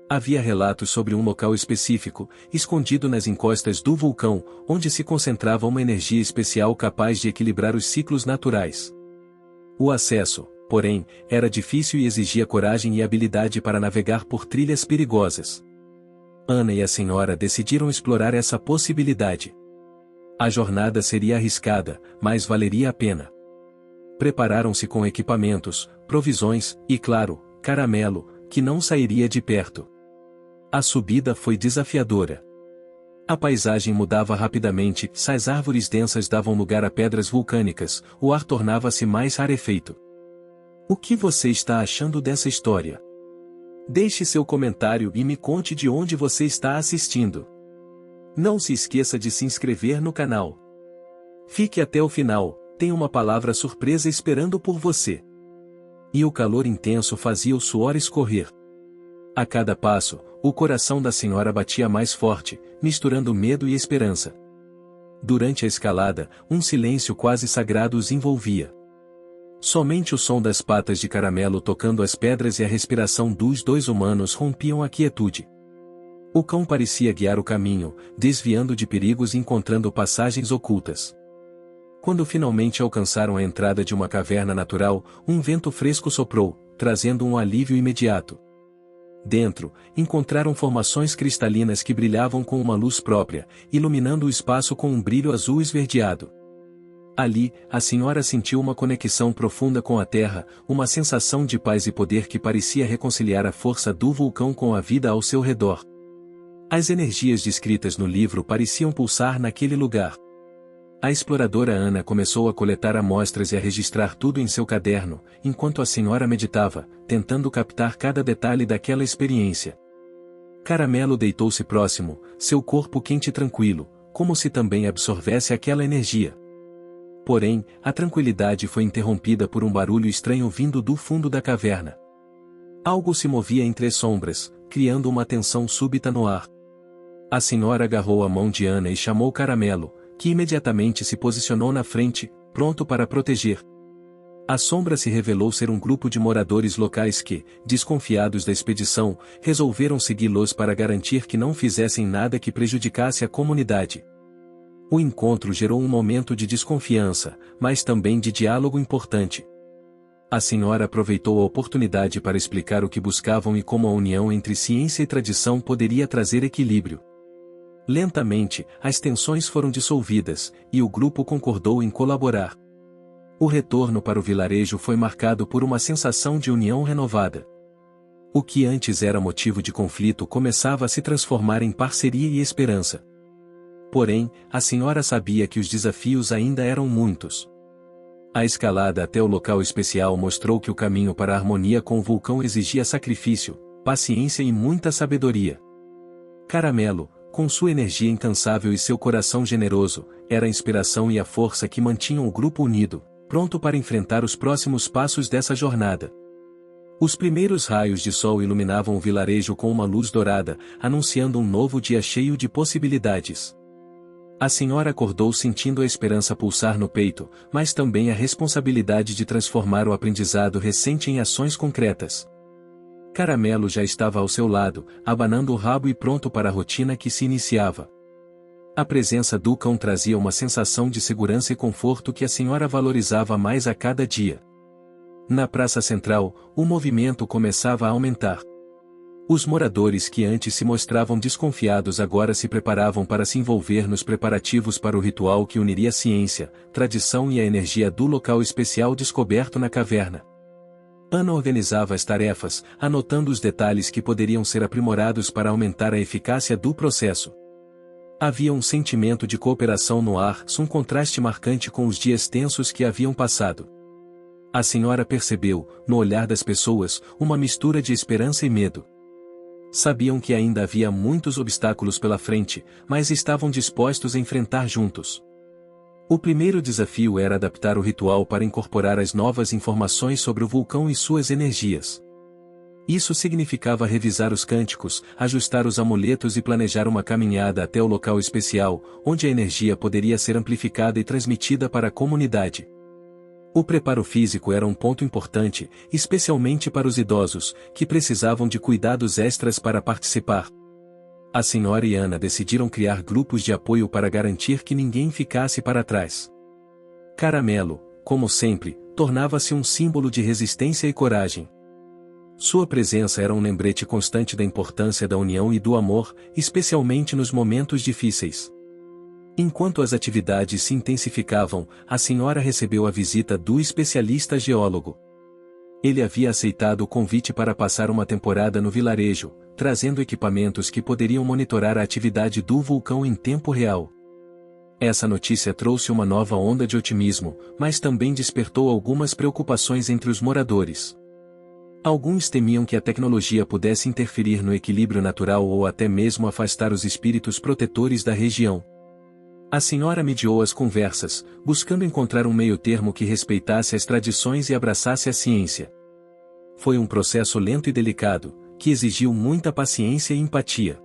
Havia relatos sobre um local específico, escondido nas encostas do vulcão, onde se concentrava uma energia especial capaz de equilibrar os ciclos naturais. O acesso, porém, era difícil e exigia coragem e habilidade para navegar por trilhas perigosas. Ana e a senhora decidiram explorar essa possibilidade. A jornada seria arriscada, mas valeria a pena. Prepararam-se com equipamentos, provisões, e claro, Caramelo, que não sairia de perto. A subida foi desafiadora. A paisagem mudava rapidamente, as árvores densas davam lugar a pedras vulcânicas, o ar tornava-se mais rarefeito. O que você está achando dessa história? Deixe seu comentário e me conte de onde você está assistindo. Não se esqueça de se inscrever no canal. Fique até o final, tem uma palavra surpresa esperando por você. E o calor intenso fazia o suor escorrer. A cada passo, o coração da senhora batia mais forte, misturando medo e esperança. Durante a escalada, um silêncio quase sagrado os envolvia. Somente o som das patas de Caramelo tocando as pedras e a respiração dos dois humanos rompiam a quietude. O cão parecia guiar o caminho, desviando de perigos e encontrando passagens ocultas. Quando finalmente alcançaram a entrada de uma caverna natural, um vento fresco soprou, trazendo um alívio imediato. Dentro, encontraram formações cristalinas que brilhavam com uma luz própria, iluminando o espaço com um brilho azul esverdeado. Ali, a senhora sentiu uma conexão profunda com a terra, uma sensação de paz e poder que parecia reconciliar a força do vulcão com a vida ao seu redor. As energias descritas no livro pareciam pulsar naquele lugar. A exploradora Ana começou a coletar amostras e a registrar tudo em seu caderno, enquanto a senhora meditava, tentando captar cada detalhe daquela experiência. Caramelo deitou-se próximo, seu corpo quente e tranquilo, como se também absorvesse aquela energia. Porém, a tranquilidade foi interrompida por um barulho estranho vindo do fundo da caverna. Algo se movia entre as sombras, criando uma tensão súbita no ar. A senhora agarrou a mão de Ana e chamou Caramelo, que imediatamente se posicionou na frente, pronto para proteger. A sombra se revelou ser um grupo de moradores locais que, desconfiados da expedição, resolveram segui-los para garantir que não fizessem nada que prejudicasse a comunidade. O encontro gerou um momento de desconfiança, mas também de diálogo importante. A senhora aproveitou a oportunidade para explicar o que buscavam e como a união entre ciência e tradição poderia trazer equilíbrio. Lentamente, as tensões foram dissolvidas, e o grupo concordou em colaborar. O retorno para o vilarejo foi marcado por uma sensação de união renovada. O que antes era motivo de conflito começava a se transformar em parceria e esperança. Porém, a senhora sabia que os desafios ainda eram muitos. A escalada até o local especial mostrou que o caminho para a harmonia com o vulcão exigia sacrifício, paciência e muita sabedoria. Caramelo, com sua energia incansável e seu coração generoso, era a inspiração e a força que mantinham o grupo unido, pronto para enfrentar os próximos passos dessa jornada. Os primeiros raios de sol iluminavam o vilarejo com uma luz dourada, anunciando um novo dia cheio de possibilidades. A senhora acordou sentindo a esperança pulsar no peito, mas também a responsabilidade de transformar o aprendizado recente em ações concretas. Caramelo já estava ao seu lado, abanando o rabo e pronto para a rotina que se iniciava. A presença do cão trazia uma sensação de segurança e conforto que a senhora valorizava mais a cada dia. Na praça central, o movimento começava a aumentar. Os moradores que antes se mostravam desconfiados agora se preparavam para se envolver nos preparativos para o ritual que uniria a ciência, tradição e a energia do local especial descoberto na caverna. Ana organizava as tarefas, anotando os detalhes que poderiam ser aprimorados para aumentar a eficácia do processo. Havia um sentimento de cooperação no ar, um contraste marcante com os dias tensos que haviam passado. A senhora percebeu, no olhar das pessoas, uma mistura de esperança e medo. Sabiam que ainda havia muitos obstáculos pela frente, mas estavam dispostos a enfrentar juntos. O primeiro desafio era adaptar o ritual para incorporar as novas informações sobre o vulcão e suas energias. Isso significava revisar os cânticos, ajustar os amuletos e planejar uma caminhada até o local especial, onde a energia poderia ser amplificada e transmitida para a comunidade. O preparo físico era um ponto importante, especialmente para os idosos, que precisavam de cuidados extras para participar. A senhora e Ana decidiram criar grupos de apoio para garantir que ninguém ficasse para trás. Caramelo, como sempre, tornava-se um símbolo de resistência e coragem. Sua presença era um lembrete constante da importância da união e do amor, especialmente nos momentos difíceis. Enquanto as atividades se intensificavam, a senhora recebeu a visita do especialista geólogo. Ele havia aceitado o convite para passar uma temporada no vilarejo, trazendo equipamentos que poderiam monitorar a atividade do vulcão em tempo real. Essa notícia trouxe uma nova onda de otimismo, mas também despertou algumas preocupações entre os moradores. Alguns temiam que a tecnologia pudesse interferir no equilíbrio natural ou até mesmo afastar os espíritos protetores da região. A senhora mediou as conversas, buscando encontrar um meio-termo que respeitasse as tradições e abraçasse a ciência. Foi um processo lento e delicado, que exigiu muita paciência e empatia.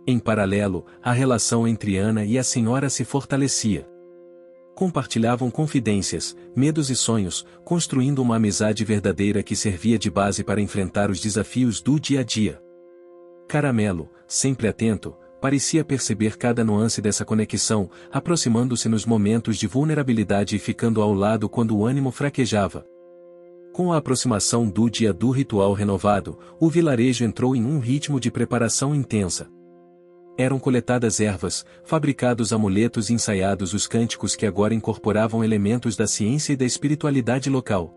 Em paralelo, a relação entre Ana e a senhora se fortalecia. Compartilhavam confidências, medos e sonhos, construindo uma amizade verdadeira que servia de base para enfrentar os desafios do dia a dia. Caramelo, sempre atento, parecia perceber cada nuance dessa conexão, aproximando-se nos momentos de vulnerabilidade e ficando ao lado quando o ânimo fraquejava. Com a aproximação do dia do ritual renovado, o vilarejo entrou em um ritmo de preparação intensa. Eram coletadas ervas, fabricados amuletos e ensaiados os cânticos que agora incorporavam elementos da ciência e da espiritualidade local.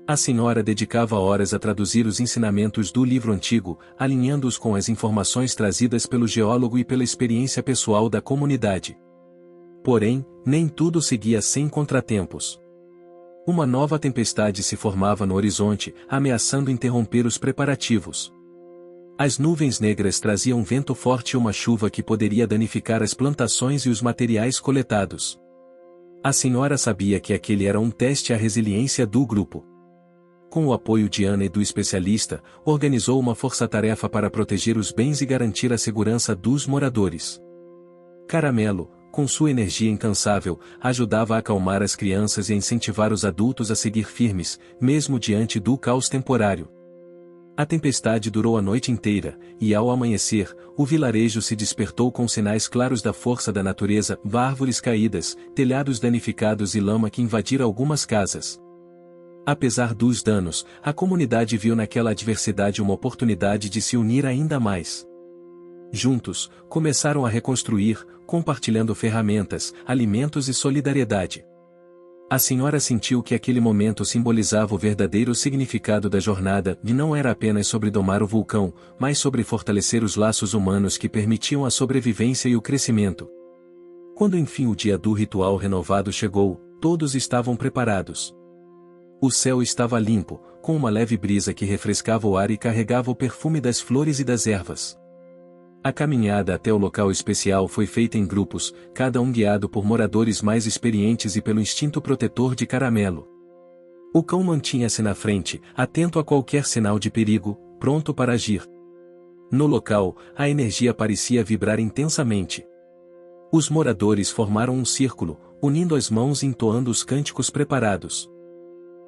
A senhora dedicava horas a traduzir os ensinamentos do livro antigo, alinhando-os com as informações trazidas pelo geólogo e pela experiência pessoal da comunidade. Porém, nem tudo seguia sem contratempos. Uma nova tempestade se formava no horizonte, ameaçando interromper os preparativos. As nuvens negras traziam vento forte e uma chuva que poderia danificar as plantações e os materiais coletados. A senhora sabia que aquele era um teste à resiliência do grupo. com o apoio de Ana e do especialista, organizou uma força-tarefa para proteger os bens e garantir a segurança dos moradores. Caramelo, com sua energia incansável, ajudava a acalmar as crianças e a incentivar os adultos a seguir firmes, mesmo diante do caos temporário. A tempestade durou a noite inteira, e ao amanhecer, o vilarejo se despertou com sinais claros da força da natureza, árvores caídas, telhados danificados e lama que invadiram algumas casas. Apesar dos danos, a comunidade viu naquela adversidade uma oportunidade de se unir ainda mais. Juntos, começaram a reconstruir, compartilhando ferramentas, alimentos e solidariedade. A senhora sentiu que aquele momento simbolizava o verdadeiro significado da jornada, e não era apenas sobre domar o vulcão, mas sobre fortalecer os laços humanos que permitiam a sobrevivência e o crescimento. Quando enfim o dia do ritual renovado chegou, todos estavam preparados. O céu estava limpo, com uma leve brisa que refrescava o ar e carregava o perfume das flores e das ervas. A caminhada até o local especial foi feita em grupos, cada um guiado por moradores mais experientes e pelo instinto protetor de Caramelo. O cão mantinha-se na frente, atento a qualquer sinal de perigo, pronto para agir. No local, a energia parecia vibrar intensamente. Os moradores formaram um círculo, unindo as mãos e entoando os cânticos preparados.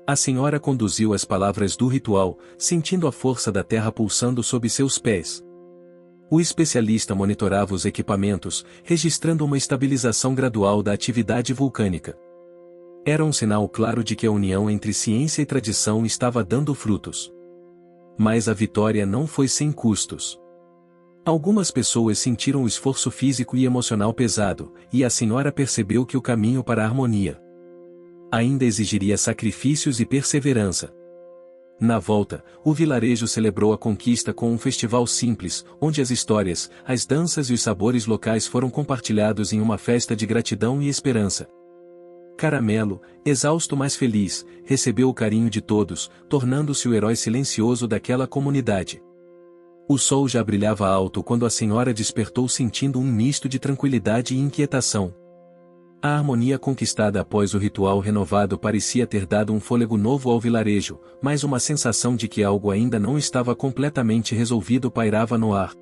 A senhora conduziu as palavras do ritual, sentindo a força da terra pulsando sob seus pés. O especialista monitorava os equipamentos, registrando uma estabilização gradual da atividade vulcânica. Era um sinal claro de que a união entre ciência e tradição estava dando frutos. Mas a vitória não foi sem custos. Algumas pessoas sentiram o esforço físico e emocional pesado, e a senhora percebeu que o caminho para a harmonia ainda exigiria sacrifícios e perseverança. Na volta, o vilarejo celebrou a conquista com um festival simples, onde as histórias, as danças e os sabores locais foram compartilhados em uma festa de gratidão e esperança. Caramelo, exausto mas feliz, recebeu o carinho de todos, tornando-se o herói silencioso daquela comunidade. O sol já brilhava alto quando a senhora despertou sentindo um misto de tranquilidade e inquietação. A harmonia conquistada após o ritual renovado parecia ter dado um fôlego novo ao vilarejo, mas uma sensação de que algo ainda não estava completamente resolvido pairava no ar.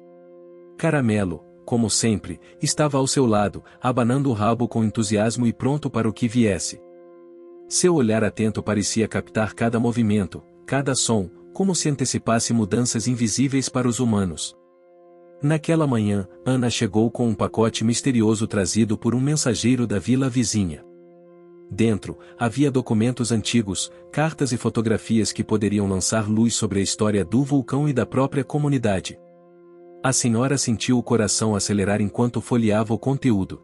Caramelo, como sempre, estava ao seu lado, abanando o rabo com entusiasmo e pronto para o que viesse. Seu olhar atento parecia captar cada movimento, cada som, como se antecipasse mudanças invisíveis para os humanos. Naquela manhã, Ana chegou com um pacote misterioso trazido por um mensageiro da vila vizinha. Dentro, havia documentos antigos, cartas e fotografias que poderiam lançar luz sobre a história do vulcão e da própria comunidade. A senhora sentiu o coração acelerar enquanto folheava o conteúdo.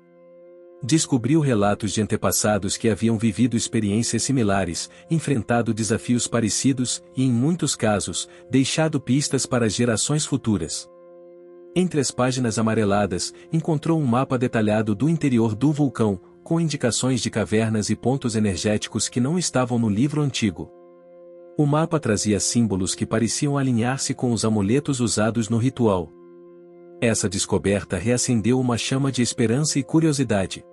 Descobriu relatos de antepassados que haviam vivido experiências similares, enfrentado desafios parecidos e, em muitos casos, deixado pistas para gerações futuras. Entre as páginas amareladas, encontrou um mapa detalhado do interior do vulcão, com indicações de cavernas e pontos energéticos que não estavam no livro antigo. O mapa trazia símbolos que pareciam alinhar-se com os amuletos usados no ritual. Essa descoberta reacendeu uma chama de esperança e curiosidade.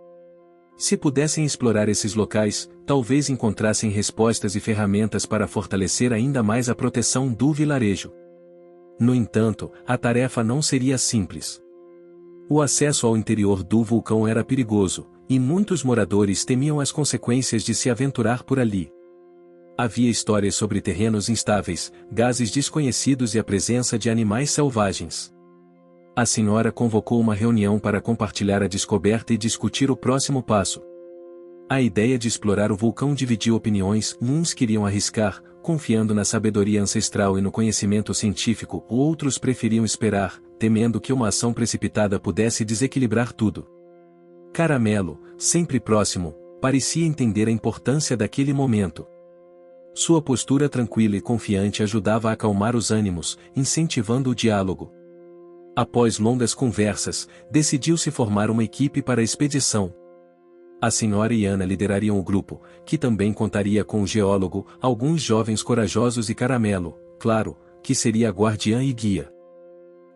Se pudessem explorar esses locais, talvez encontrassem respostas e ferramentas para fortalecer ainda mais a proteção do vilarejo. No entanto, a tarefa não seria simples. O acesso ao interior do vulcão era perigoso, e muitos moradores temiam as consequências de se aventurar por ali. Havia histórias sobre terrenos instáveis, gases desconhecidos e a presença de animais selvagens. A senhora convocou uma reunião para compartilhar a descoberta e discutir o próximo passo. A ideia de explorar o vulcão dividiu opiniões, uns queriam arriscar, confiando na sabedoria ancestral e no conhecimento científico, outros preferiam esperar, temendo que uma ação precipitada pudesse desequilibrar tudo. Caramelo, sempre próximo, parecia entender a importância daquele momento. Sua postura tranquila e confiante ajudava a acalmar os ânimos, incentivando o diálogo. Após longas conversas, decidiu-se formar uma equipe para a expedição. A senhora e Ana liderariam o grupo, que também contaria com o geólogo, alguns jovens corajosos e Caramelo, claro, que seria a guardiã e guia.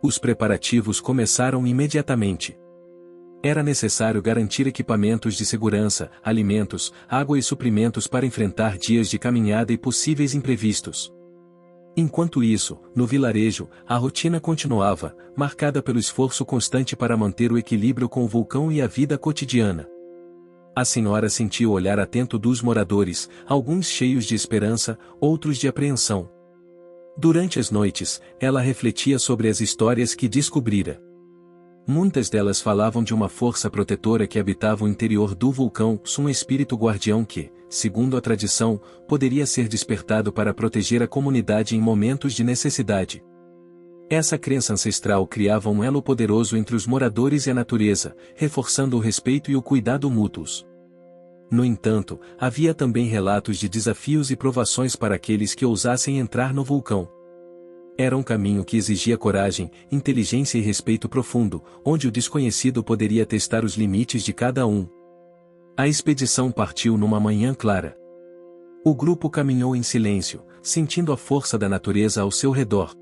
Os preparativos começaram imediatamente. Era necessário garantir equipamentos de segurança, alimentos, água e suprimentos para enfrentar dias de caminhada e possíveis imprevistos. Enquanto isso, no vilarejo, a rotina continuava, marcada pelo esforço constante para manter o equilíbrio com o vulcão e a vida cotidiana. A senhora sentia o olhar atento dos moradores, alguns cheios de esperança, outros de apreensão. Durante as noites, ela refletia sobre as histórias que descobrira. Muitas delas falavam de uma força protetora que habitava o interior do vulcão, um espírito guardião que, segundo a tradição, poderia ser despertado para proteger a comunidade em momentos de necessidade. Essa crença ancestral criava um elo poderoso entre os moradores e a natureza, reforçando o respeito e o cuidado mútuos. No entanto, havia também relatos de desafios e provações para aqueles que ousassem entrar no vulcão. Era um caminho que exigia coragem, inteligência e respeito profundo, onde o desconhecido poderia testar os limites de cada um. A expedição partiu numa manhã clara. O grupo caminhou em silêncio, sentindo a força da natureza ao seu redor.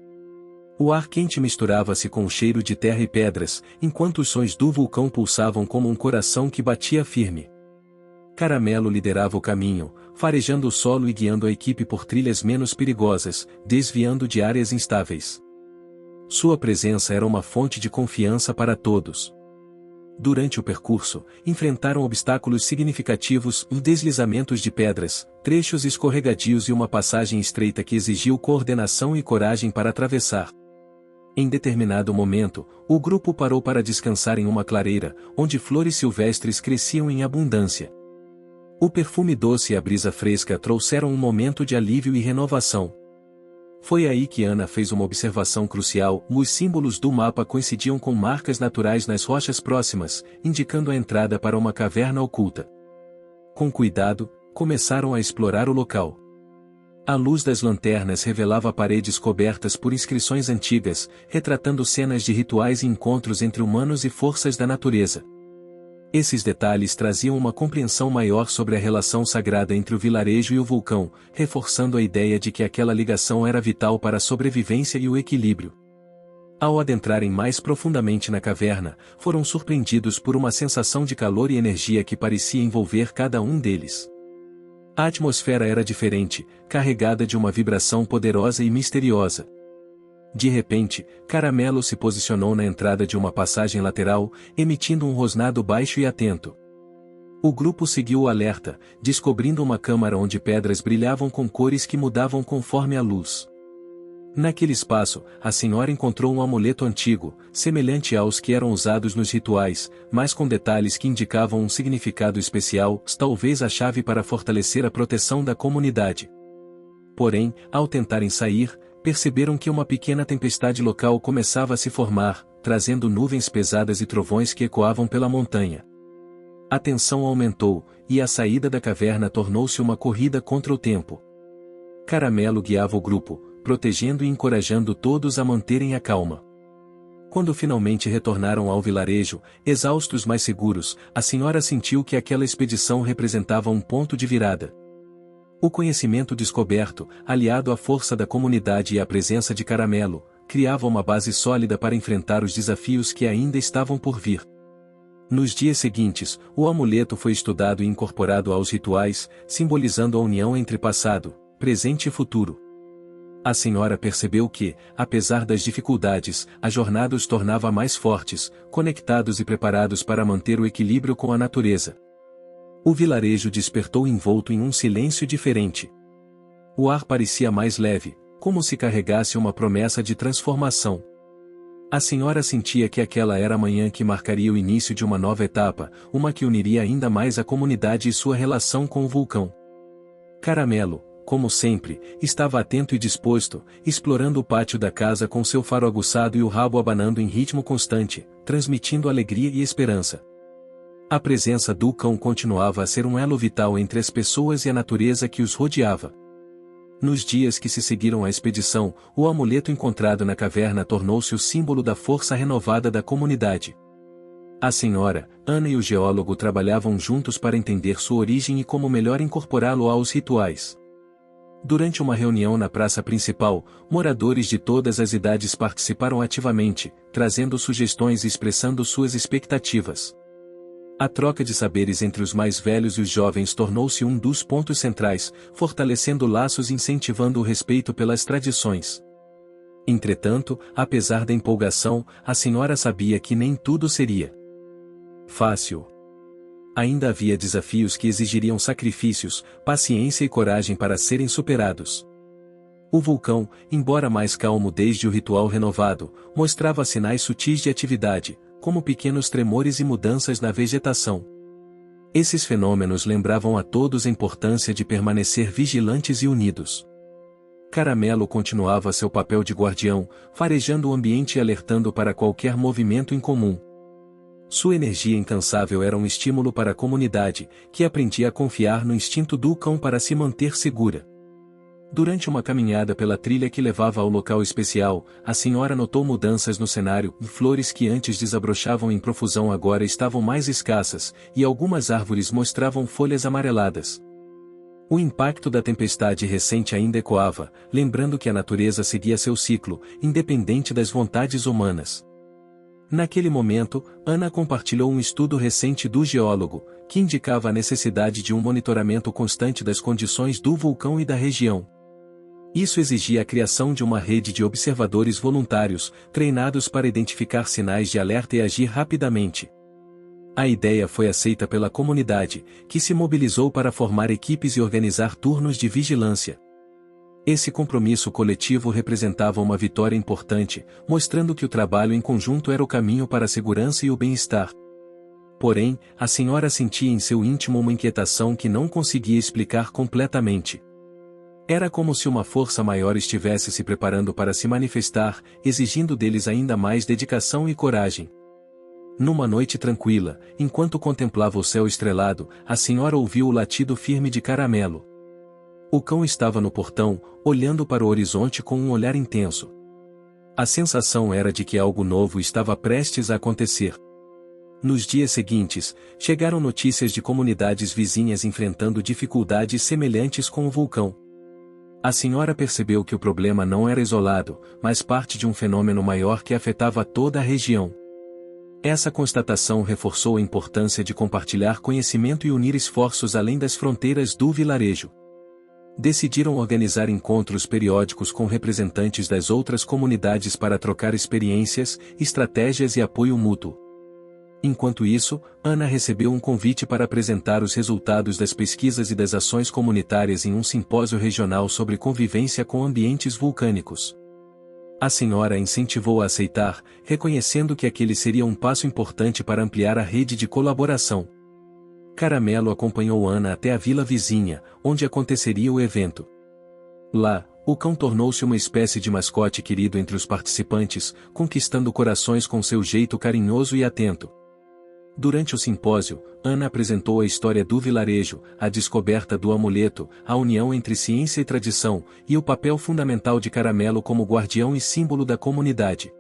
O ar quente misturava-se com o cheiro de terra e pedras, enquanto os sons do vulcão pulsavam como um coração que batia firme. Caramelo liderava o caminho, farejando o solo e guiando a equipe por trilhas menos perigosas, desviando de áreas instáveis. Sua presença era uma fonte de confiança para todos. Durante o percurso, enfrentaram obstáculos significativos, deslizamentos de pedras, trechos escorregadios e uma passagem estreita que exigiu coordenação e coragem para atravessar. Em determinado momento, o grupo parou para descansar em uma clareira, onde flores silvestres cresciam em abundância. O perfume doce e a brisa fresca trouxeram um momento de alívio e renovação. Foi aí que Ana fez uma observação crucial: os símbolos do mapa coincidiam com marcas naturais nas rochas próximas, indicando a entrada para uma caverna oculta. Com cuidado, começaram a explorar o local. A luz das lanternas revelava paredes cobertas por inscrições antigas, retratando cenas de rituais e encontros entre humanos e forças da natureza. Esses detalhes traziam uma compreensão maior sobre a relação sagrada entre o vilarejo e o vulcão, reforçando a ideia de que aquela ligação era vital para a sobrevivência e o equilíbrio. Ao adentrarem mais profundamente na caverna, foram surpreendidos por uma sensação de calor e energia que parecia envolver cada um deles. A atmosfera era diferente, carregada de uma vibração poderosa e misteriosa. De repente, Caramelo se posicionou na entrada de uma passagem lateral, emitindo um rosnado baixo e atento. O grupo seguiu o alerta, descobrindo uma câmara onde pedras brilhavam com cores que mudavam conforme a luz. Naquele espaço, a senhora encontrou um amuleto antigo, semelhante aos que eram usados nos rituais, mas com detalhes que indicavam um significado especial, talvez a chave para fortalecer a proteção da comunidade. Porém, ao tentarem sair, perceberam que uma pequena tempestade local começava a se formar, trazendo nuvens pesadas e trovões que ecoavam pela montanha. A tensão aumentou, e a saída da caverna tornou-se uma corrida contra o tempo. Caramelo guiava o grupo, protegendo e encorajando todos a manterem a calma. Quando finalmente retornaram ao vilarejo, exaustos mas seguros, a senhora sentiu que aquela expedição representava um ponto de virada. O conhecimento descoberto, aliado à força da comunidade e à presença de Caramelo, criava uma base sólida para enfrentar os desafios que ainda estavam por vir. Nos dias seguintes, o amuleto foi estudado e incorporado aos rituais, simbolizando a união entre passado, presente e futuro. A senhora percebeu que, apesar das dificuldades, a jornada os tornava mais fortes, conectados e preparados para manter o equilíbrio com a natureza. O vilarejo despertou envolto em um silêncio diferente. O ar parecia mais leve, como se carregasse uma promessa de transformação. A senhora sentia que aquela era a manhã que marcaria o início de uma nova etapa, uma que uniria ainda mais a comunidade e sua relação com o vulcão. Caramelo, como sempre, estava atento e disposto, explorando o pátio da casa com seu faro aguçado e o rabo abanando em ritmo constante, transmitindo alegria e esperança. A presença do cão continuava a ser um elo vital entre as pessoas e a natureza que os rodeava. Nos dias que se seguiram à expedição, o amuleto encontrado na caverna tornou-se o símbolo da força renovada da comunidade. A senhora, Ana e o geólogo trabalhavam juntos para entender sua origem e como melhor incorporá-lo aos rituais. Durante uma reunião na praça principal, moradores de todas as idades participaram ativamente, trazendo sugestões e expressando suas expectativas. A troca de saberes entre os mais velhos e os jovens tornou-se um dos pontos centrais, fortalecendo laços e incentivando o respeito pelas tradições. Entretanto, apesar da empolgação, a senhora sabia que nem tudo seria fácil. Ainda havia desafios que exigiriam sacrifícios, paciência e coragem para serem superados. O vulcão, embora mais calmo desde o ritual renovado, mostrava sinais sutis de atividade, como pequenos tremores e mudanças na vegetação. Esses fenômenos lembravam a todos a importância de permanecer vigilantes e unidos. Caramelo continuava seu papel de guardião, farejando o ambiente e alertando para qualquer movimento incomum. Sua energia incansável era um estímulo para a comunidade, que aprendia a confiar no instinto do cão para se manter segura. Durante uma caminhada pela trilha que levava ao local especial, a senhora notou mudanças no cenário, flores que antes desabrochavam em profusão agora estavam mais escassas, e algumas árvores mostravam folhas amareladas. O impacto da tempestade recente ainda ecoava, lembrando que a natureza seguia seu ciclo, independente das vontades humanas. Naquele momento, Ana compartilhou um estudo recente do geólogo, que indicava a necessidade de um monitoramento constante das condições do vulcão e da região. Isso exigia a criação de uma rede de observadores voluntários, treinados para identificar sinais de alerta e agir rapidamente. A ideia foi aceita pela comunidade, que se mobilizou para formar equipes e organizar turnos de vigilância. Esse compromisso coletivo representava uma vitória importante, mostrando que o trabalho em conjunto era o caminho para a segurança e o bem-estar. Porém, a senhora sentia em seu íntimo uma inquietação que não conseguia explicar completamente. Era como se uma força maior estivesse se preparando para se manifestar, exigindo deles ainda mais dedicação e coragem. Numa noite tranquila, enquanto contemplava o céu estrelado, a senhora ouviu o latido firme de Caramelo. O cão estava no portão, olhando para o horizonte com um olhar intenso. A sensação era de que algo novo estava prestes a acontecer. Nos dias seguintes, chegaram notícias de comunidades vizinhas enfrentando dificuldades semelhantes com o vulcão. A senhora percebeu que o problema não era isolado, mas parte de um fenômeno maior que afetava toda a região. Essa constatação reforçou a importância de compartilhar conhecimento e unir esforços além das fronteiras do vilarejo. Decidiram organizar encontros periódicos com representantes das outras comunidades para trocar experiências, estratégias e apoio mútuo. Enquanto isso, Ana recebeu um convite para apresentar os resultados das pesquisas e das ações comunitárias em um simpósio regional sobre convivência com ambientes vulcânicos. A senhora a incentivou a aceitar, reconhecendo que aquele seria um passo importante para ampliar a rede de colaboração. Caramelo acompanhou Ana até a vila vizinha, onde aconteceria o evento. Lá, o cão tornou-se uma espécie de mascote querido entre os participantes, conquistando corações com seu jeito carinhoso e atento. Durante o simpósio, Ana apresentou a história do vilarejo, a descoberta do amuleto, a união entre ciência e tradição, e o papel fundamental de Caramelo como guardião e símbolo da comunidade.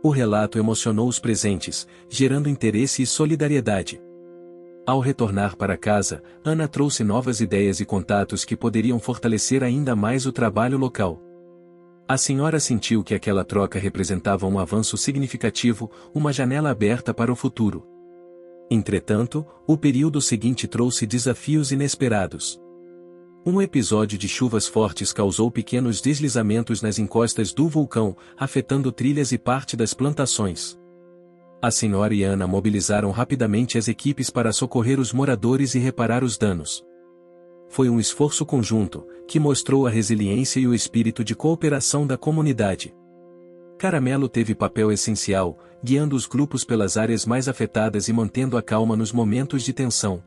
O relato emocionou os presentes, gerando interesse e solidariedade. Ao retornar para casa, Ana trouxe novas ideias e contatos que poderiam fortalecer ainda mais o trabalho local. A senhora sentiu que aquela troca representava um avanço significativo, uma janela aberta para o futuro. Entretanto, o período seguinte trouxe desafios inesperados. Um episódio de chuvas fortes causou pequenos deslizamentos nas encostas do vulcão, afetando trilhas e parte das plantações. A senhora e Ana mobilizaram rapidamente as equipes para socorrer os moradores e reparar os danos. Foi um esforço conjunto, que mostrou a resiliência e o espírito de cooperação da comunidade. Caramelo teve papel essencial, guiando os grupos pelas áreas mais afetadas e mantendo a calma nos momentos de tensão.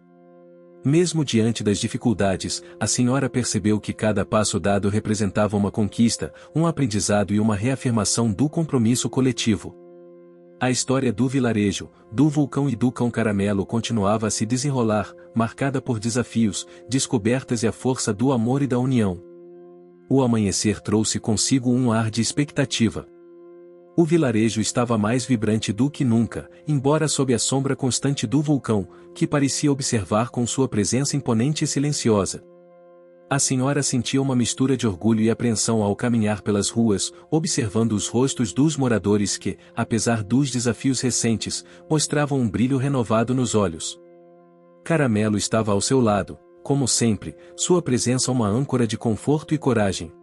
Mesmo diante das dificuldades, a senhora percebeu que cada passo dado representava uma conquista, um aprendizado e uma reafirmação do compromisso coletivo. A história do vilarejo, do vulcão e do cão Caramelo continuava a se desenrolar, marcada por desafios, descobertas e a força do amor e da união. O amanhecer trouxe consigo um ar de expectativa. O vilarejo estava mais vibrante do que nunca, embora sob a sombra constante do vulcão, que parecia observar com sua presença imponente e silenciosa. A senhora sentia uma mistura de orgulho e apreensão ao caminhar pelas ruas, observando os rostos dos moradores que, apesar dos desafios recentes, mostravam um brilho renovado nos olhos. Caramelo estava ao seu lado, como sempre, sua presença uma âncora de conforto e coragem.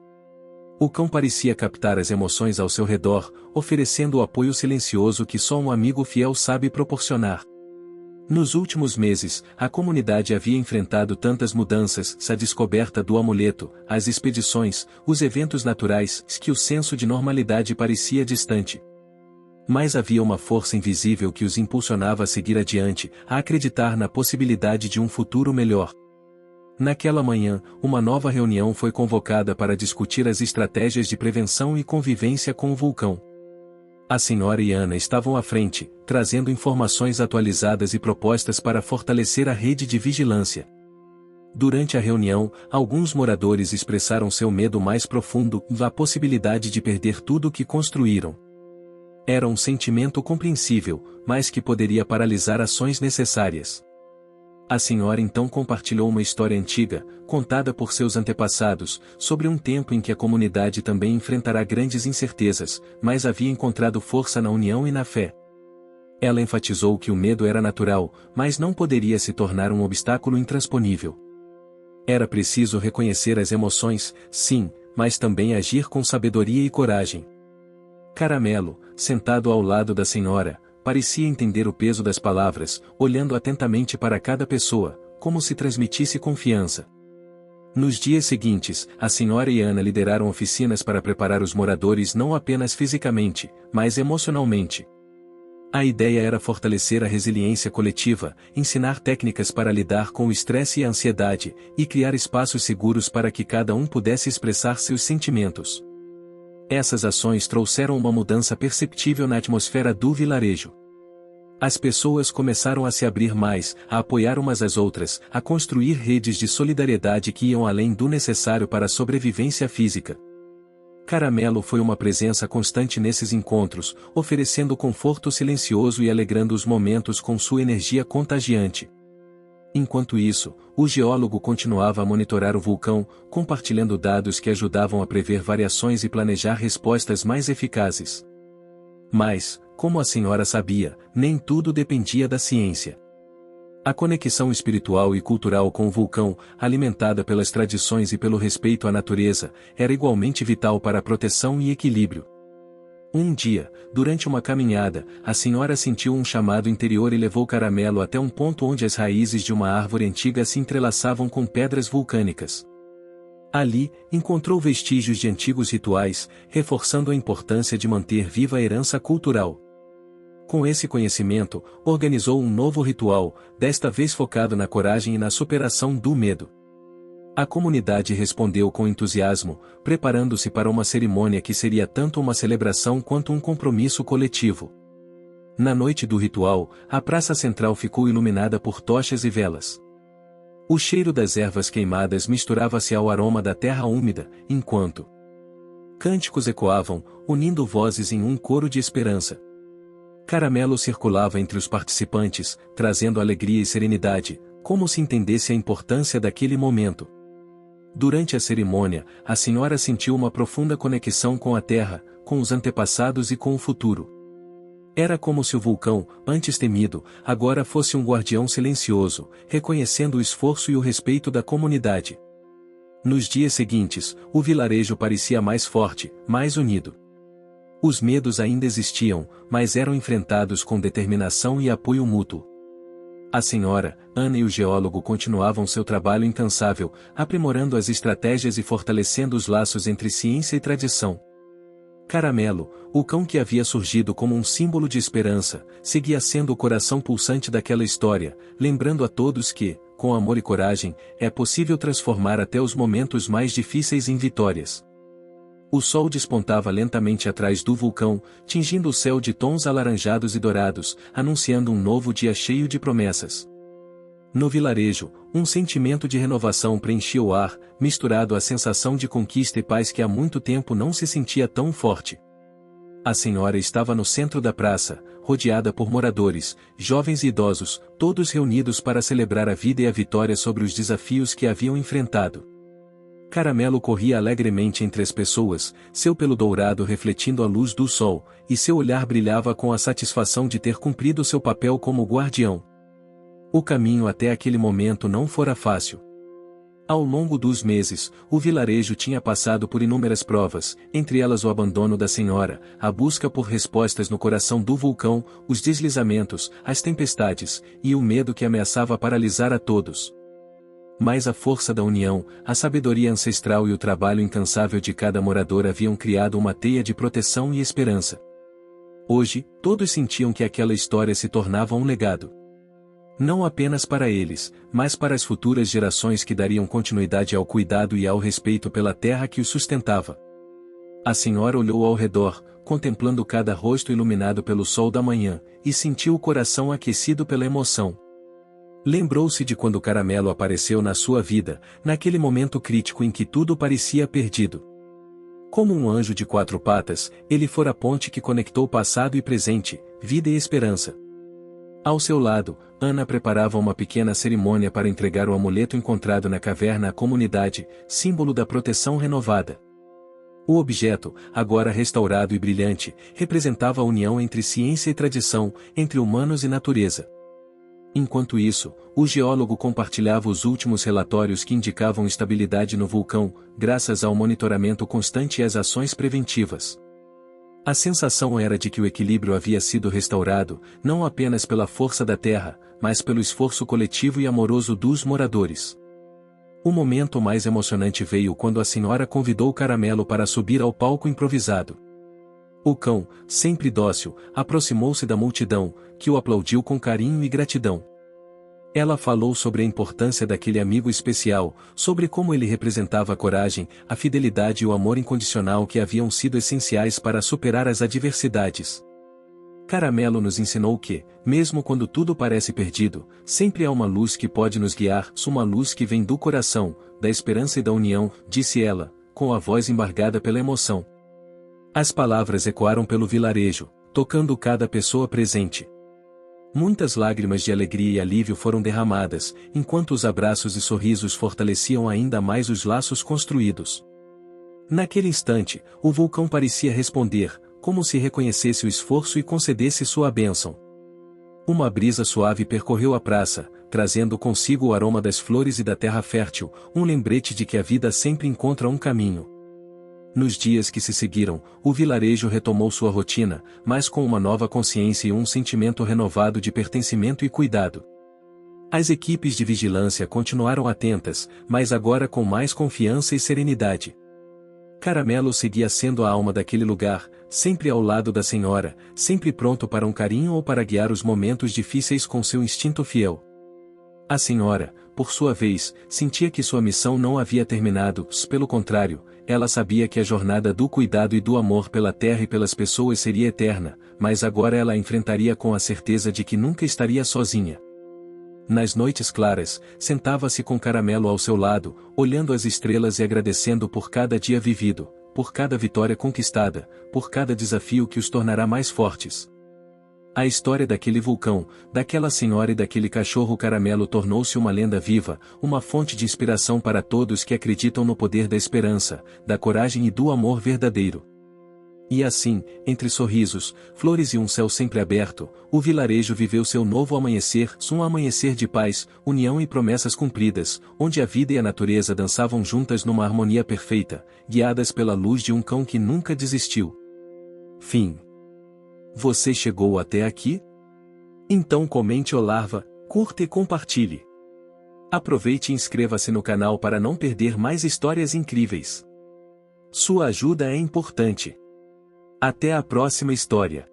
O cão parecia captar as emoções ao seu redor, oferecendo o apoio silencioso que só um amigo fiel sabe proporcionar. Nos últimos meses, a comunidade havia enfrentado tantas mudanças, a descoberta do amuleto, as expedições, os eventos naturais, que o senso de normalidade parecia distante. Mas havia uma força invisível que os impulsionava a seguir adiante, a acreditar na possibilidade de um futuro melhor. Naquela manhã, uma nova reunião foi convocada para discutir as estratégias de prevenção e convivência com o vulcão. A senhora e Ana estavam à frente, trazendo informações atualizadas e propostas para fortalecer a rede de vigilância. Durante a reunião, alguns moradores expressaram seu medo mais profundo, a possibilidade de perder tudo o que construíram. Era um sentimento compreensível, mas que poderia paralisar ações necessárias. A senhora então compartilhou uma história antiga, contada por seus antepassados, sobre um tempo em que a comunidade também enfrentará grandes incertezas, mas havia encontrado força na união e na fé. Ela enfatizou que o medo era natural, mas não poderia se tornar um obstáculo intransponível. Era preciso reconhecer as emoções, sim, mas também agir com sabedoria e coragem. Caramelo, sentado ao lado da senhora, parecia entender o peso das palavras, olhando atentamente para cada pessoa, como se transmitisse confiança. Nos dias seguintes, a senhora e Ana lideraram oficinas para preparar os moradores não apenas fisicamente, mas emocionalmente. A ideia era fortalecer a resiliência coletiva, ensinar técnicas para lidar com o estresse e a ansiedade, e criar espaços seguros para que cada um pudesse expressar seus sentimentos. Essas ações trouxeram uma mudança perceptível na atmosfera do vilarejo. As pessoas começaram a se abrir mais, a apoiar umas às outras, a construir redes de solidariedade que iam além do necessário para a sobrevivência física. Caramelo foi uma presença constante nesses encontros, oferecendo conforto silencioso e alegrando os momentos com sua energia contagiante. Enquanto isso, o geólogo continuava a monitorar o vulcão, compartilhando dados que ajudavam a prever variações e planejar respostas mais eficazes. Mas, como a senhora sabia, nem tudo dependia da ciência. A conexão espiritual e cultural com o vulcão, alimentada pelas tradições e pelo respeito à natureza, era igualmente vital para a proteção e equilíbrio. Um dia, durante uma caminhada, a senhora sentiu um chamado interior e levou Caramelo até um ponto onde as raízes de uma árvore antiga se entrelaçavam com pedras vulcânicas. Ali, encontrou vestígios de antigos rituais, reforçando a importância de manter viva a herança cultural. Com esse conhecimento, organizou um novo ritual, desta vez focado na coragem e na superação do medo. A comunidade respondeu com entusiasmo, preparando-se para uma cerimônia que seria tanto uma celebração quanto um compromisso coletivo. Na noite do ritual, a praça central ficou iluminada por tochas e velas. O cheiro das ervas queimadas misturava-se ao aroma da terra úmida, enquanto cânticos ecoavam, unindo vozes em um coro de esperança. Caramelo circulava entre os participantes, trazendo alegria e serenidade, como se entendesse a importância daquele momento. Durante a cerimônia, a senhora sentiu uma profunda conexão com a terra, com os antepassados e com o futuro. Era como se o vulcão, antes temido, agora fosse um guardião silencioso, reconhecendo o esforço e o respeito da comunidade. Nos dias seguintes, o vilarejo parecia mais forte, mais unido. Os medos ainda existiam, mas eram enfrentados com determinação e apoio mútuo. A senhora, Ana e o geólogo continuavam seu trabalho incansável, aprimorando as estratégias e fortalecendo os laços entre ciência e tradição. Caramelo, o cão que havia surgido como um símbolo de esperança, seguia sendo o coração pulsante daquela história, lembrando a todos que, com amor e coragem, é possível transformar até os momentos mais difíceis em vitórias. O sol despontava lentamente atrás do vulcão, tingindo o céu de tons alaranjados e dourados, anunciando um novo dia cheio de promessas. No vilarejo, um sentimento de renovação preenchia o ar, misturado à sensação de conquista e paz que há muito tempo não se sentia tão forte. A senhora estava no centro da praça, rodeada por moradores, jovens e idosos, todos reunidos para celebrar a vida e a vitória sobre os desafios que haviam enfrentado. Caramelo corria alegremente entre as pessoas, seu pelo dourado refletindo a luz do sol, e seu olhar brilhava com a satisfação de ter cumprido seu papel como guardião. O caminho até aquele momento não fora fácil. Ao longo dos meses, o vilarejo tinha passado por inúmeras provas, entre elas o abandono da senhora, a busca por respostas no coração do vulcão, os deslizamentos, as tempestades, e o medo que ameaçava paralisar a todos. Mas a força da união, a sabedoria ancestral e o trabalho incansável de cada morador haviam criado uma teia de proteção e esperança. Hoje, todos sentiam que aquela história se tornava um legado. Não apenas para eles, mas para as futuras gerações que dariam continuidade ao cuidado e ao respeito pela terra que os sustentava. A senhora olhou ao redor, contemplando cada rosto iluminado pelo sol da manhã, e sentiu o coração aquecido pela emoção. Lembrou-se de quando Caramelo apareceu na sua vida, naquele momento crítico em que tudo parecia perdido. Como um anjo de 4 patas, ele fora a ponte que conectou passado e presente, vida e esperança. Ao seu lado, Ana preparava uma pequena cerimônia para entregar o amuleto encontrado na caverna à comunidade, símbolo da proteção renovada. O objeto, agora restaurado e brilhante, representava a união entre ciência e tradição, entre humanos e natureza. Enquanto isso, o geólogo compartilhava os últimos relatórios que indicavam estabilidade no vulcão, graças ao monitoramento constante e às ações preventivas. A sensação era de que o equilíbrio havia sido restaurado, não apenas pela força da terra, mas pelo esforço coletivo e amoroso dos moradores. O momento mais emocionante veio quando a senhora convidou Caramelo para subir ao palco improvisado. O cão, sempre dócil, aproximou-se da multidão, que o aplaudiu com carinho e gratidão. Ela falou sobre a importância daquele amigo especial, sobre como ele representava a coragem, a fidelidade e o amor incondicional que haviam sido essenciais para superar as adversidades. Caramelo nos ensinou que, mesmo quando tudo parece perdido, sempre há uma luz que pode nos guiar, uma luz que vem do coração, da esperança e da união, disse ela, com a voz embargada pela emoção. As palavras ecoaram pelo vilarejo, tocando cada pessoa presente. Muitas lágrimas de alegria e alívio foram derramadas, enquanto os abraços e sorrisos fortaleciam ainda mais os laços construídos. Naquele instante, o vulcão parecia responder, como se reconhecesse o esforço e concedesse sua bênção. Uma brisa suave percorreu a praça, trazendo consigo o aroma das flores e da terra fértil, um lembrete de que a vida sempre encontra um caminho. Nos dias que se seguiram, o vilarejo retomou sua rotina, mas com uma nova consciência e um sentimento renovado de pertencimento e cuidado. As equipes de vigilância continuaram atentas, mas agora com mais confiança e serenidade. Caramelo seguia sendo a alma daquele lugar, sempre ao lado da senhora, sempre pronto para um carinho ou para guiar os momentos difíceis com seu instinto fiel. A senhora, por sua vez, sentia que sua missão não havia terminado, pelo contrário, ela sabia que a jornada do cuidado e do amor pela terra e pelas pessoas seria eterna, mas agora ela a enfrentaria com a certeza de que nunca estaria sozinha. Nas noites claras, sentava-se com Caramelo ao seu lado, olhando as estrelas e agradecendo por cada dia vivido, por cada vitória conquistada, por cada desafio que os tornará mais fortes. A história daquele vulcão, daquela senhora e daquele cachorro Caramelo tornou-se uma lenda viva, uma fonte de inspiração para todos que acreditam no poder da esperança, da coragem e do amor verdadeiro. E assim, entre sorrisos, flores e um céu sempre aberto, o vilarejo viveu seu novo amanhecer, um amanhecer de paz, união e promessas cumpridas, onde a vida e a natureza dançavam juntas numa harmonia perfeita, guiadas pela luz de um cão que nunca desistiu. Fim. Você chegou até aqui? Então comente ou larva, curta e compartilhe. Aproveite e inscreva-se no canal para não perder mais histórias incríveis. Sua ajuda é importante. Até a próxima história.